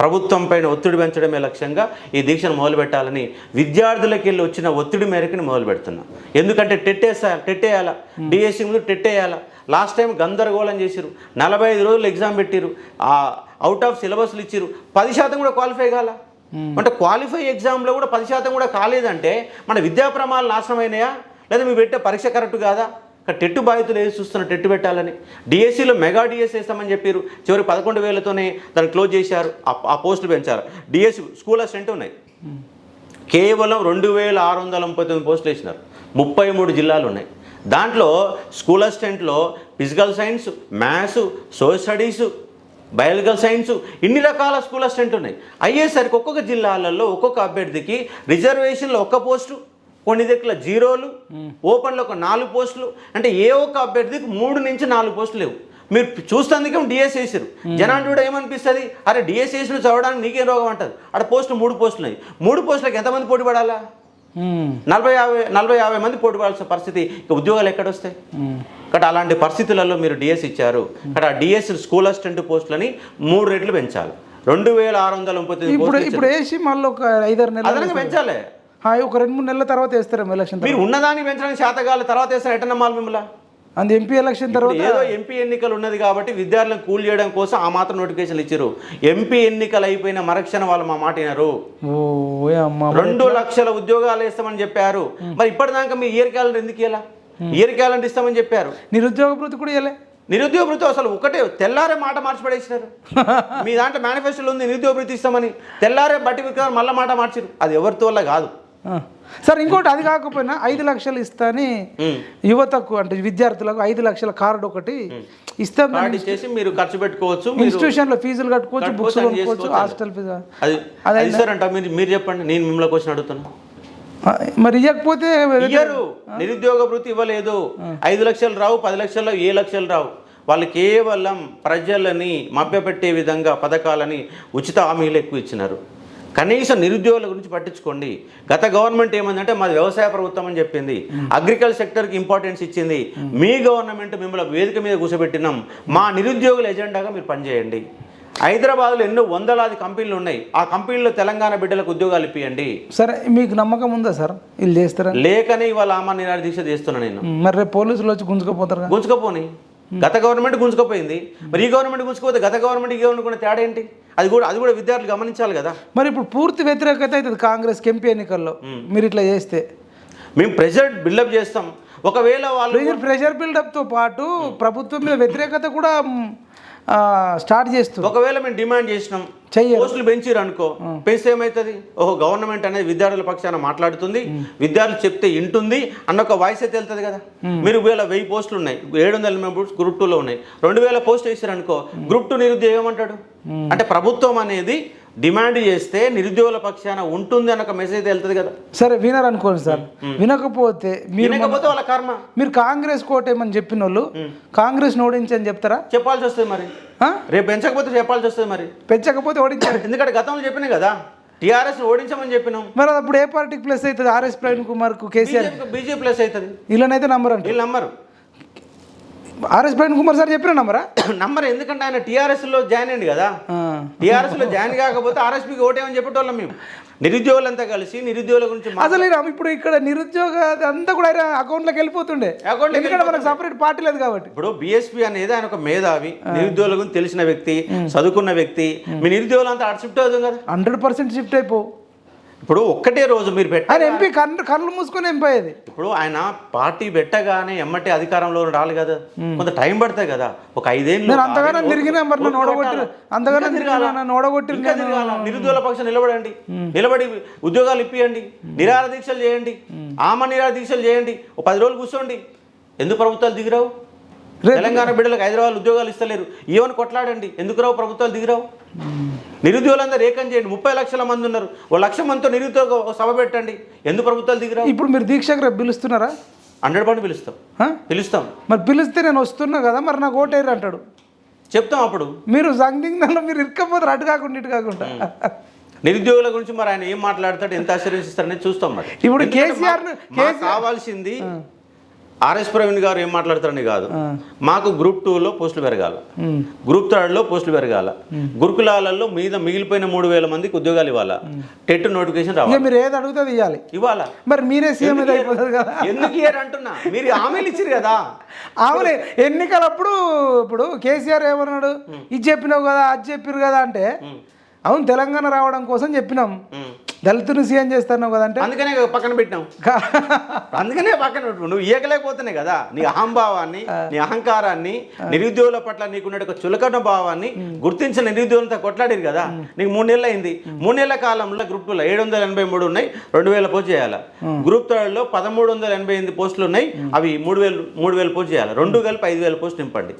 ప్రభుత్వం పైన ఒత్తిడి పెంచడమే లక్ష్యంగా ఈ దీక్షను మొదలుపెట్టాలని విద్యార్థులకి వెళ్ళి వచ్చిన ఒత్తిడి మేరకు మొదలు పెడుతున్నా. ఎందుకంటే టెట్టేయాలా, డిఎస్సి ముందు టెట్టేయాలా. లాస్ట్ టైం గందరగోళం చేసిరు, 45 రోజులు ఎగ్జామ్ పెట్టిరు. అవుట్ ఆఫ్ సిలబస్లు ఇచ్చారు, 10% కూడా క్వాలిఫై కాల. అంటే క్వాలిఫై ఎగ్జామ్లో కూడా 10% కూడా కాలేదంటే మన విద్యా ప్రమాణాలు నాశనం అయినాయా, లేదా మీరు పెట్టే పరీక్ష కరెక్ట్ కాదా? టెట్టు బాధితులు ఏది చూస్తున్నారు, టెట్టు పెట్టాలని. డిఎస్సిలో మెగా డిఎస్సి వేస్తామని చెప్పారు, చివరి 11,000తోనే దాన్ని క్లోజ్ చేశారు, ఆ పోస్టులు పెంచారు. డిఎస్సి స్కూల్ అసిస్టెంట్ ఉన్నాయి, కేవలం 2,639 పోస్టులు వేసినారు. 33 జిల్లాలు ఉన్నాయి. దాంట్లో స్కూల్ అసిస్టెంట్లో physical science, maths, social studies, biological science, ఇన్ని రకాల స్కూల్ అసిస్టెంట్ ఉన్నాయి. అయ్యేసరికి ఒక్కొక్క జిల్లాలలో ఒక్కొక్క అభ్యర్థికి రిజర్వేషన్లో 1 పోస్టు, కొన్ని దగ్గర 0లు, ఓపెన్లో ఒక 4 పోస్టులు. అంటే ఏ ఒక్క అభ్యర్థికి 3 నుంచి 4 పోస్టులు లేవు. మీరు చూస్తాందుకే డిఎస్ వేసారు. జనాన్ని కూడా ఏమనిపిస్తుంది, అరే డిఎస్ వేసిన చదవడానికి నీకేం రోగం అంటారు. అక్కడ పోస్టులు 3 పోస్టులు ఉన్నాయి. 3 పోస్టులకు ఎంతమంది పోటీ పడాలా? 40-50 మంది పోటీ పడాల్సిన పరిస్థితి. ఇక ఉద్యోగాలు ఎక్కడొస్తాయి? కాబట్టి అలాంటి పరిస్థితులలో మీరు డిఎస్ ఇచ్చారు. కాబట్టి ఆ డిఎస్ స్కూల్ అసిస్టెంట్ పోస్టులని 3 రెట్లు పెంచాలి. 2,639 ఇప్పుడు వేసి మళ్ళీ ఒక 5-6 నెలలు అదనంగా పెంచాలి. ఒక 2-3 నెలల తర్వాత వేస్తారేమో ఎలక్షన్. మీరు ఉన్నదాన్ని పెంచడానికి శాతగాల తర్వాత వేస్తారు, ఎట్ట నమ్మాలి మిమ్మల్ని? అందు ఎంపీ ఎలక్షన్ తర్వాత ఏదో ఎంపీ ఎన్నికలు ఉన్నది కాబట్టి విద్యార్థులను కూల్ చేయడం కోసం ఆ మాత్రం నోటిఫికేషన్లు ఇచ్చారు. ఎంపీ ఎన్నికలు అయిపోయిన మరుక్షణం వాళ్ళు మా మాట వినరు. 2 లక్షల ఉద్యోగాలు వేస్తామని చెప్పారు. మరి ఇప్పటిదాకా మీ ఇయర్ క్యాలెండర్ ఎందుకు ఇలా? ఇయర్ క్యాలెండర్ ఇస్తామని చెప్పారు, నిరుద్యోగ భృతి కూడా ఇవ్వలే. నిరుద్యోగ భృతి అసలు ఒకటే తెల్లారే మాట మార్చి పడేసినారు. మీ దాంట్లో మేనిఫెస్టోలో ఉంది నిరుద్యోగ భృతి ఇస్తామని, తెల్లారే బట్టి విక్రమ మళ్ళీ మాట మార్చారు. అది ఎవరితో వల్ల కాదు సార్. ఇంకోటి అది కాకపోయినా 5 లక్షలు ఇస్తాని యువతకు, అంటే విద్యార్థులకు 5 లక్షల కార్డు ఒకటి ఇస్తాం, ఇచ్చేసి మీరు ఖర్చు పెట్టుకోవచ్చు, ఇన్స్టిట్యూషన్లో ఫీజులు కట్టుకోవచ్చు, బుక్స్ కొనుక్కోవచ్చు, హాస్టల్ ఫీజు. అది ఇస్తారంట. మీరు చెప్పండి, నేను మిమ్మల్ని క్వశ్చన్ అడుగుతాను. మరి ఇవ్వకపోతే ఇయ్యరు. నిరుద్యోగ భృతి ఇవ్వలేదు. 5 లక్షలు రావు, 10 లక్షలు, 7 లక్షలు రావు. వాళ్ళు కేవలం ప్రజలని మభ్యపెట్టే విధంగా పథకాలని, ఉచిత హామీలు ఎక్కువ ఇచ్చినారు. కనీసం నిరుద్యోగుల గురించి పట్టించుకోండి. గత గవర్నమెంట్ ఏమందంటే మాది వ్యవసాయ ప్రభుత్వం అని చెప్పింది, అగ్రికల్చర్ సెక్టర్కి ఇంపార్టెన్స్ ఇచ్చింది. మీ గవర్నమెంట్ మిమ్మల్ని వేదిక మీద కూర్చోబెట్టినాం, మా నిరుద్యోగుల ఎజెండాగా మీరు పనిచేయండి. హైదరాబాద్లో ఎన్నో వందలాది కంపెనీలు ఉన్నాయి, ఆ కంపెనీలో తెలంగాణ బిడ్డలకు ఉద్యోగాలు ఇప్పియండి. సరే, మీకు నమ్మకం ఉందా సార్ వీళ్ళు చేస్తారా? లేకనే ఇవాళ ఆమరణ నిరాహార దీక్ష చేస్తున్నా నేను. మరి రేపు పోలీసులు వచ్చి గుంజుకపోతారు. గుంజుకపోని గత గవర్నమెంట్ గుంజుకపోయింది, మరి ఈ గవర్నమెంట్ గుంజుకోపోతే గత గవర్నమెంట్ ఈ గవర్నమెంట్ కూడా తేడా ఏంటి? అది కూడా విద్యార్థులు గమనించాలి కదా. మరి ఇప్పుడు పూర్తి వ్యతిరేకత అవుతుంది కాంగ్రెస్ ఎంపీ ఎన్నికల్లో మీరు ఇట్లా చేస్తే. మేము ప్రెషర్ బిల్డప్ చేస్తాం. ఒకవేళ వాళ్ళు ప్రెషర్ బిల్డప్తో పాటు ప్రభుత్వం మీద వ్యతిరేకత కూడా స్టార్ట్ చేస్తూ, ఒకవేళ మేము డిమాండ్ చేసినాం, పోస్టులు పెంచిరు అనుకో, పెంచితే ఏమవుతుంది? ఓహో, గవర్నమెంట్ అనేది విద్యార్థుల పక్షాన మాట్లాడుతుంది, విద్యార్థులు చెప్తే వింటుంది అన్న ఒక వాయిస్ అయితే వెళ్తుంది కదా. మీరు 1000 పోస్టులు ఉన్నాయి, 700 మెంబర్స్ గ్రూప్ 2లో ఉన్నాయి, 2000 పోస్టులు వేసారు అనుకో, గ్రూప్ 2 నిరుద్యోగం ఏమంటాడు? అంటే ప్రభుత్వం అనేది డిమాండ్ చేస్తే నిరుద్యోగుల పక్షాన ఉంటుంది అన్న ఒక మెసేజ్ వెళ్తుంది కదా. సరే, వినరు అనుకోండి సార్. వినకపోతే వాళ్ళ కర్మ. మీరు కాంగ్రెస్ కోటేమని చెప్పిన వాళ్ళు కాంగ్రెస్ ఓడించి అని చెప్తారా? చెప్పాల్సి వస్తుంది మరి. రేపు పెంచకపోతే చెప్పాల్సి వస్తుంది మరి. పెంచకపోతే ఓడించారు. ఎందుకంటే గతంలో చెప్పినా కదా, టీఆర్ఎస్ ఓడించమని చెప్పినాం. మరి అప్పుడు ఏ పార్టీకి ప్లస్ అవుతుంది? ఆర్ఎస్ ప్రవీణ్ కుమార్ కు, కేసీఆర్, బీజేపీ ప్లస్ అవుతుంది. వీళ్ళనైతే నంబర్ అంటే వీళ్ళు number. RS Praveen Kumar sir చెప్పిన నంబరా? నంబర్, ఎందుకంటే ఆయన టీఆర్ఎస్లో జాయిన్ అయ్యింది కదా. టీఆర్ఎస్లో జాయిన్ కాకపోతే ఆర్ఎస్పీకి ఓటేమని చెప్పేటోళ్ళం మేము. నిరుద్యోగులంతా కలిసి నిరుద్యోగుల గురించి అసలు ఇప్పుడు ఇక్కడ నిరుద్యోగ అంతా కూడా అకౌంట్లోకి వెళ్ళిపోతుండే, ఎందుకంటే మనకు సపరేట్ పార్టీ లేదు కాబట్టి. ఇప్పుడు బీఎస్పీ అనేది ఆయన ఒక మేధావి, నిరుద్యోగుల గురించి తెలిసిన వ్యక్తి, చదువుకున్న వ్యక్తి. మీ నిరుద్యోగులు అంతా అటు షిఫ్ట్ అవుతుంది కదా. 100% షిఫ్ట్ అయిపో. ఇప్పుడు ఒక్కటే రోజు మీరు ఆయన ఎంపీ కళ్ళు మూసుకొని ఎంపయ్యేది. ఇప్పుడు ఆయన పార్టీ పెట్టగానే ఎమ్మటే అధికారంలో రాలి కదా, కొంత టైం పడుతుంది కదా. ఒక 5 ఏళ్ళు అంతగానో తిరిగినా మరి నిరుద్యోగుల పక్షం నిలబడి ఉద్యోగాలు ఇప్పియండి, నిరాహార దీక్షలు చేయండి, నిరాహార దీక్షలు చేయండి. ఒక 10 రోజులు కూర్చోండి. ఎందుకు ప్రభుత్వాలు దిగిరావు? తెలంగాణ బిడ్డలకు హైదరాబాద్ ఉద్యోగాలు ఇస్తలేరు, ఏమని కొట్లాడండి. ఎందుకు రావు ప్రభుత్వాలు దిగిరావు? నిరుద్యోగులందరూ ఏకం చేయండి. 30 లక్షల మంది ఉన్నారు, 1 లక్ష మందితో నిరుద్యోగ సభ పెట్టండి. ఎందుకు ప్రభుత్వాలు దిగిరావు? ఇప్పుడు మీరు దీక్షకు రేపు పిలుస్తున్నారా? 100% పిలుస్తాం. మరి పిలిస్తే నేను వస్తున్నా కదా, మరి నాకు ఓటేరు అంటాడు, చెప్తాం. అప్పుడు మీరు సందిగ్ధంలో మీరు ఇరుక్కపోతారు, అటు కాకుండా ఇటు కాకుండా. నిరుద్యోగుల గురించి మరి ఆయన ఏం మాట్లాడతాడు, ఎంత ఆశ్చర్యిస్తారనేది చూస్తాం. మరి ఇప్పుడు కేసీఆర్ కావాల్సింది ఆర్ఎస్ ప్రవీణ్ గారు ఏం మాట్లాడతారని కాదు, మాకు గ్రూప్ 2లో పోస్టులు పెరగాల, గ్రూప్ 3లో పోస్టులు పెరగాల, గురుకులాలలో మీద మిగిలిపోయిన 3,000 మందికి ఉద్యోగాలు ఇవ్వాలా, టెట్ నోటిఫికేషన్ రావాలి. మీరు ఏది అడుగుతుంది ఇవ్వాలి ఇవ్వాలా. మరి మీరే సీఎం అయిపోతుంది కదా. ఎందుకు ఇయ్యారు అంటున్నా, మీరు హామీలు ఇచ్చారు కదా. ఆమె ఎన్నికలప్పుడు ఇప్పుడు కేసీఆర్ ఏమన్నాడు, ఇది చెప్పినావు కదా అది చెప్పారు కదా అంటే, అవును తెలంగాణ రావడం కోసం చెప్పినాం, దళితుని సీఎం చేస్తున్నావు కదా అంటే అందుకనే పక్కన పెట్టినాం. అందుకనే పక్కన పెట్టు, నువ్వు ఇయ్యకలేకపోతున్నాయి కదా. నీ అహంభావాన్ని, నీ అహంకారాన్ని, నిరుద్యోగుల పట్ల నీకున్న ఒక చులకన భావాన్ని గుర్తించిన నిరుద్యోగులతో కొట్లాడారు కదా. నీకు 3 నెలలు అయింది. 3 నెలల కాలంలో గ్రూప్ 2లో 783 ఉన్నాయి, 2,000 పోస్ట్ చేయాలి. గ్రూప్ 3లో 1,388 పోస్టులు ఉన్నాయి, అవి 3,000 పోస్ట్ చేయాలి. 2 కలిపి 5,000 పోస్టులు నింపండి.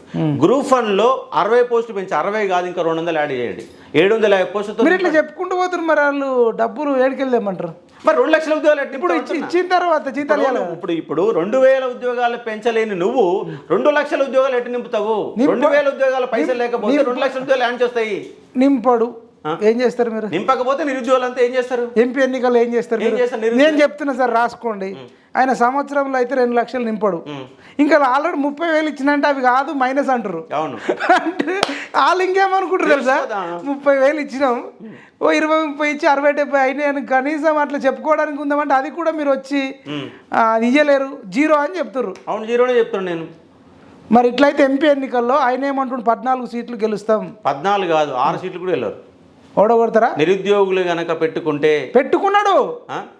గ్రూప్ 1లో 60 పోస్టులు పెంచి 60 కాదు ఇంకా 200 యాడ్ చేయండి. 750 పోస్టులతో మీరు ఇట్లా చెప్పుకుంటూ పోతున్నారు. మరి వాళ్ళు డబ్బులు ఏడుకెళ్దామంటారు. మరి 2 లక్షల ఉద్యోగాలు ఇప్పుడు ఇచ్చిన తర్వాత ఇప్పుడు 2,000 ఉద్యోగాలు పెంచలేని నువ్వు 2 లక్షల ఉద్యోగాలు ఎటు నింపుతావు? 2,000 ఉద్యోగాలు పైసలు లేకపోతే 2 లక్షల ఉద్యోగాలు ఏం చేస్తాయి? నింపడు. ఏం చేస్తారు మీరు? నింపకపోతే నిరుద్యోగులంతా ఏం చేస్తారు? ఎంపీ ఎన్నికలు ఏం చేస్తారు? నేను చెప్తున్నా సార్, రాసుకోండి. ఆయన సంవత్సరంలో అయితే 2 లక్షలు నింపడు. ఇంకా ఆల్రెడీ 30,000 ఇచ్చినంటే అవి కాదు మైనస్ అంటారు. అవును. అంటే వాళ్ళు ఇంకేమనుకుంటారు తెలుసా, 30,000 ఇచ్చినాం, ఓ 20-30 ఇచ్చి 60-70 అయినాయని కనీసం అట్లా చెప్పుకోవడానికి ఉందామంటే అది కూడా మీరు వచ్చి అది ఇయ్యలేరు, 0 అని చెప్తారు. అవును, 0నే చెప్తాను నేను. మరి ఇట్లయితే ఎంపీ ఎన్నికల్లో ఆయన ఏమంటుండు, 14 సీట్లు గెలుస్తాం. 14 కాదు 6 సీట్లు కూడా వెళ్ళారు. ఓడగొడతారా? నిరుద్యోగులు గనక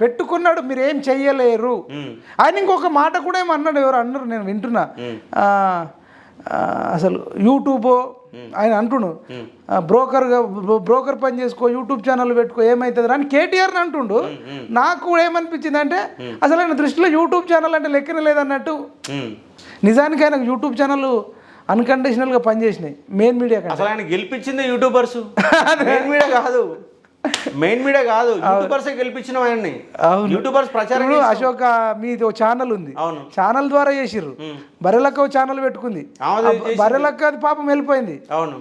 పెట్టుకున్నాడు మీరు ఏం చెయ్యలేరు. ఆయన ఇంకొక మాట కూడా ఏమన్నాడు, ఎవరు అన్నారు నేను వింటున్నా, అసలు యూట్యూబ్ ఆయన అంటుండు, బ్రోకర్ పని చేసుకో, యూట్యూబ్ ఛానల్ పెట్టుకో, ఏమవుతుంది అని కేటీఆర్ని అంటుండు. నాకు కూడా ఏమనిపించింది అంటే, అసలు ఆయన దృష్టిలో యూట్యూబ్ ఛానల్ అంటే లెక్కనే లేదన్నట్టు. నిజానికి ఆయన యూట్యూబ్ ఛానల్ అన్కండిషనల్గా పనిచేసినాయి. మెయిన్ మీడియా అసలు ఆయన గెలిపించింది యూట్యూబర్స్, మెయిన్ మీడియా కాదు యూట్యూబర్స్ గెలిపించిన ఆయన్ని. యూట్యూబర్స్ ప్రచారం. అశోక మీది ఒక ఛానల్ ఉంది, ఛానల్ ద్వారా చేసిర్రు. బర్రెలక్క ఛానల్ పెట్టుకుంది, బర్రెలక్క అది పాపం వెళ్ళిపోయింది. అవును.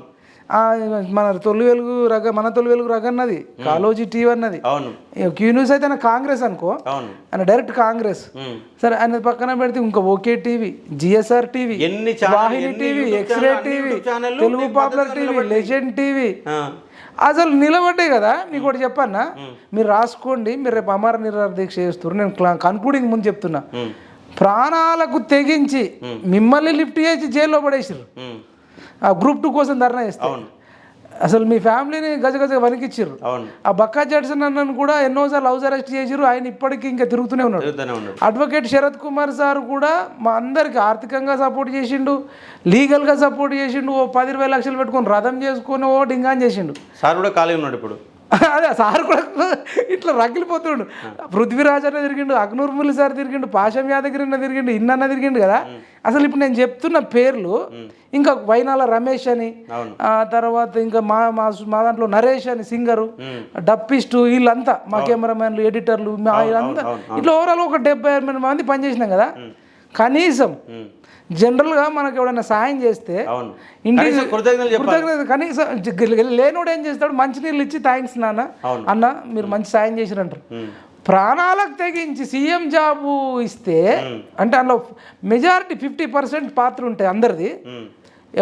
మన తొలి వెలుగు రగన్నది, కాలోజీ టీవీ అన్నది. క్యూ న్యూస్ అయితే ఆయన కాంగ్రెస్ అనుకో, ఆయన డైరెక్ట్ కాంగ్రెస్. సరే ఆయన పక్కన పెడితే ఇంకా OK TV, GSR TV, Vahini TV, X-ray TV, Telugu popular TV, legend TV అసలు నిలబడ్డాయి కదా. మీకు ఒకటి చెప్పన్నా, మీరు రాసుకోండి. మీరు రేపు అమర నిరాహార దీక్ష చేస్తారు. నేను కన్క్లూడింగ్ ముందు చెప్తున్నా, ప్రాణాలకు తెగించి మిమ్మల్ని లిఫ్ట్ చేసి జైల్లో పడేసారు. ఆ గ్రూప్ 2 కోసం ధర్నా చేస్తారు. అసలు మీ ఫ్యామిలీని గజగజ వణికిచ్చారు. ఆ బక్కా జడ్సన్ అన్నను కూడా ఎన్నోసార్లు హౌస్ అరెస్ట్ చేసిరు. ఆయన ఇప్పటికీ ఇంకా తిరుగుతూనే ఉన్నాడు. అడ్వకేట్ శరత్ కుమార్ సార్ కూడా మా అందరికి ఆర్థికంగా సపోర్ట్ చేసిండు, లీగల్గా సపోర్ట్ చేసిండు. ఓ 10-20 లక్షలు పెట్టుకొని రథం చేసుకొని ఓ డింగాన్ చేసిండు. సార్ కూడా ఖాళీ ఉన్నాడు ఇప్పుడు. అదే సార్ కూడా ఇట్లా రగిలిపోతుండు. పృథ్వీరాజ్ అన్న తిరిగిండు, అగ్నూర్ మురళి సార్ తిరిగిండు, పాషం యాదగిరి అన్న తిరిగిండు, ఇన్న తిరిగిండు కదా. అసలు ఇప్పుడు నేను చెప్తున్న పేర్లు ఇంకా వైనాల రమేష్ అని, తర్వాత ఇంకా మా దాంట్లో నరేష్ అని సింగరు, డప్పిస్టు, వీళ్ళంతా మా కెమెరామెన్లు, ఎడిటర్లు, వీళ్ళంతా ఇట్లా ఓవరాల్ ఒక 70-80 మంది పనిచేసినాం కదా. కనీసం జనరల్గా మనకు ఎవడైనా సాయం చేస్తే ఇంటికి కృతజ్ఞత, కనీసం లేనోడు ఏం చేస్తాడు, మంచినీళ్ళు ఇచ్చి థ్యాంక్స్ నాన్న అన్న మీరు మంచి సాయం చేసిరంటారు. ప్రాణాలకు తెగించి సీఎం జాబు ఇస్తే అంటే అందులో మెజారిటీ 50% పాత్ర ఉంటాయి అందరిది.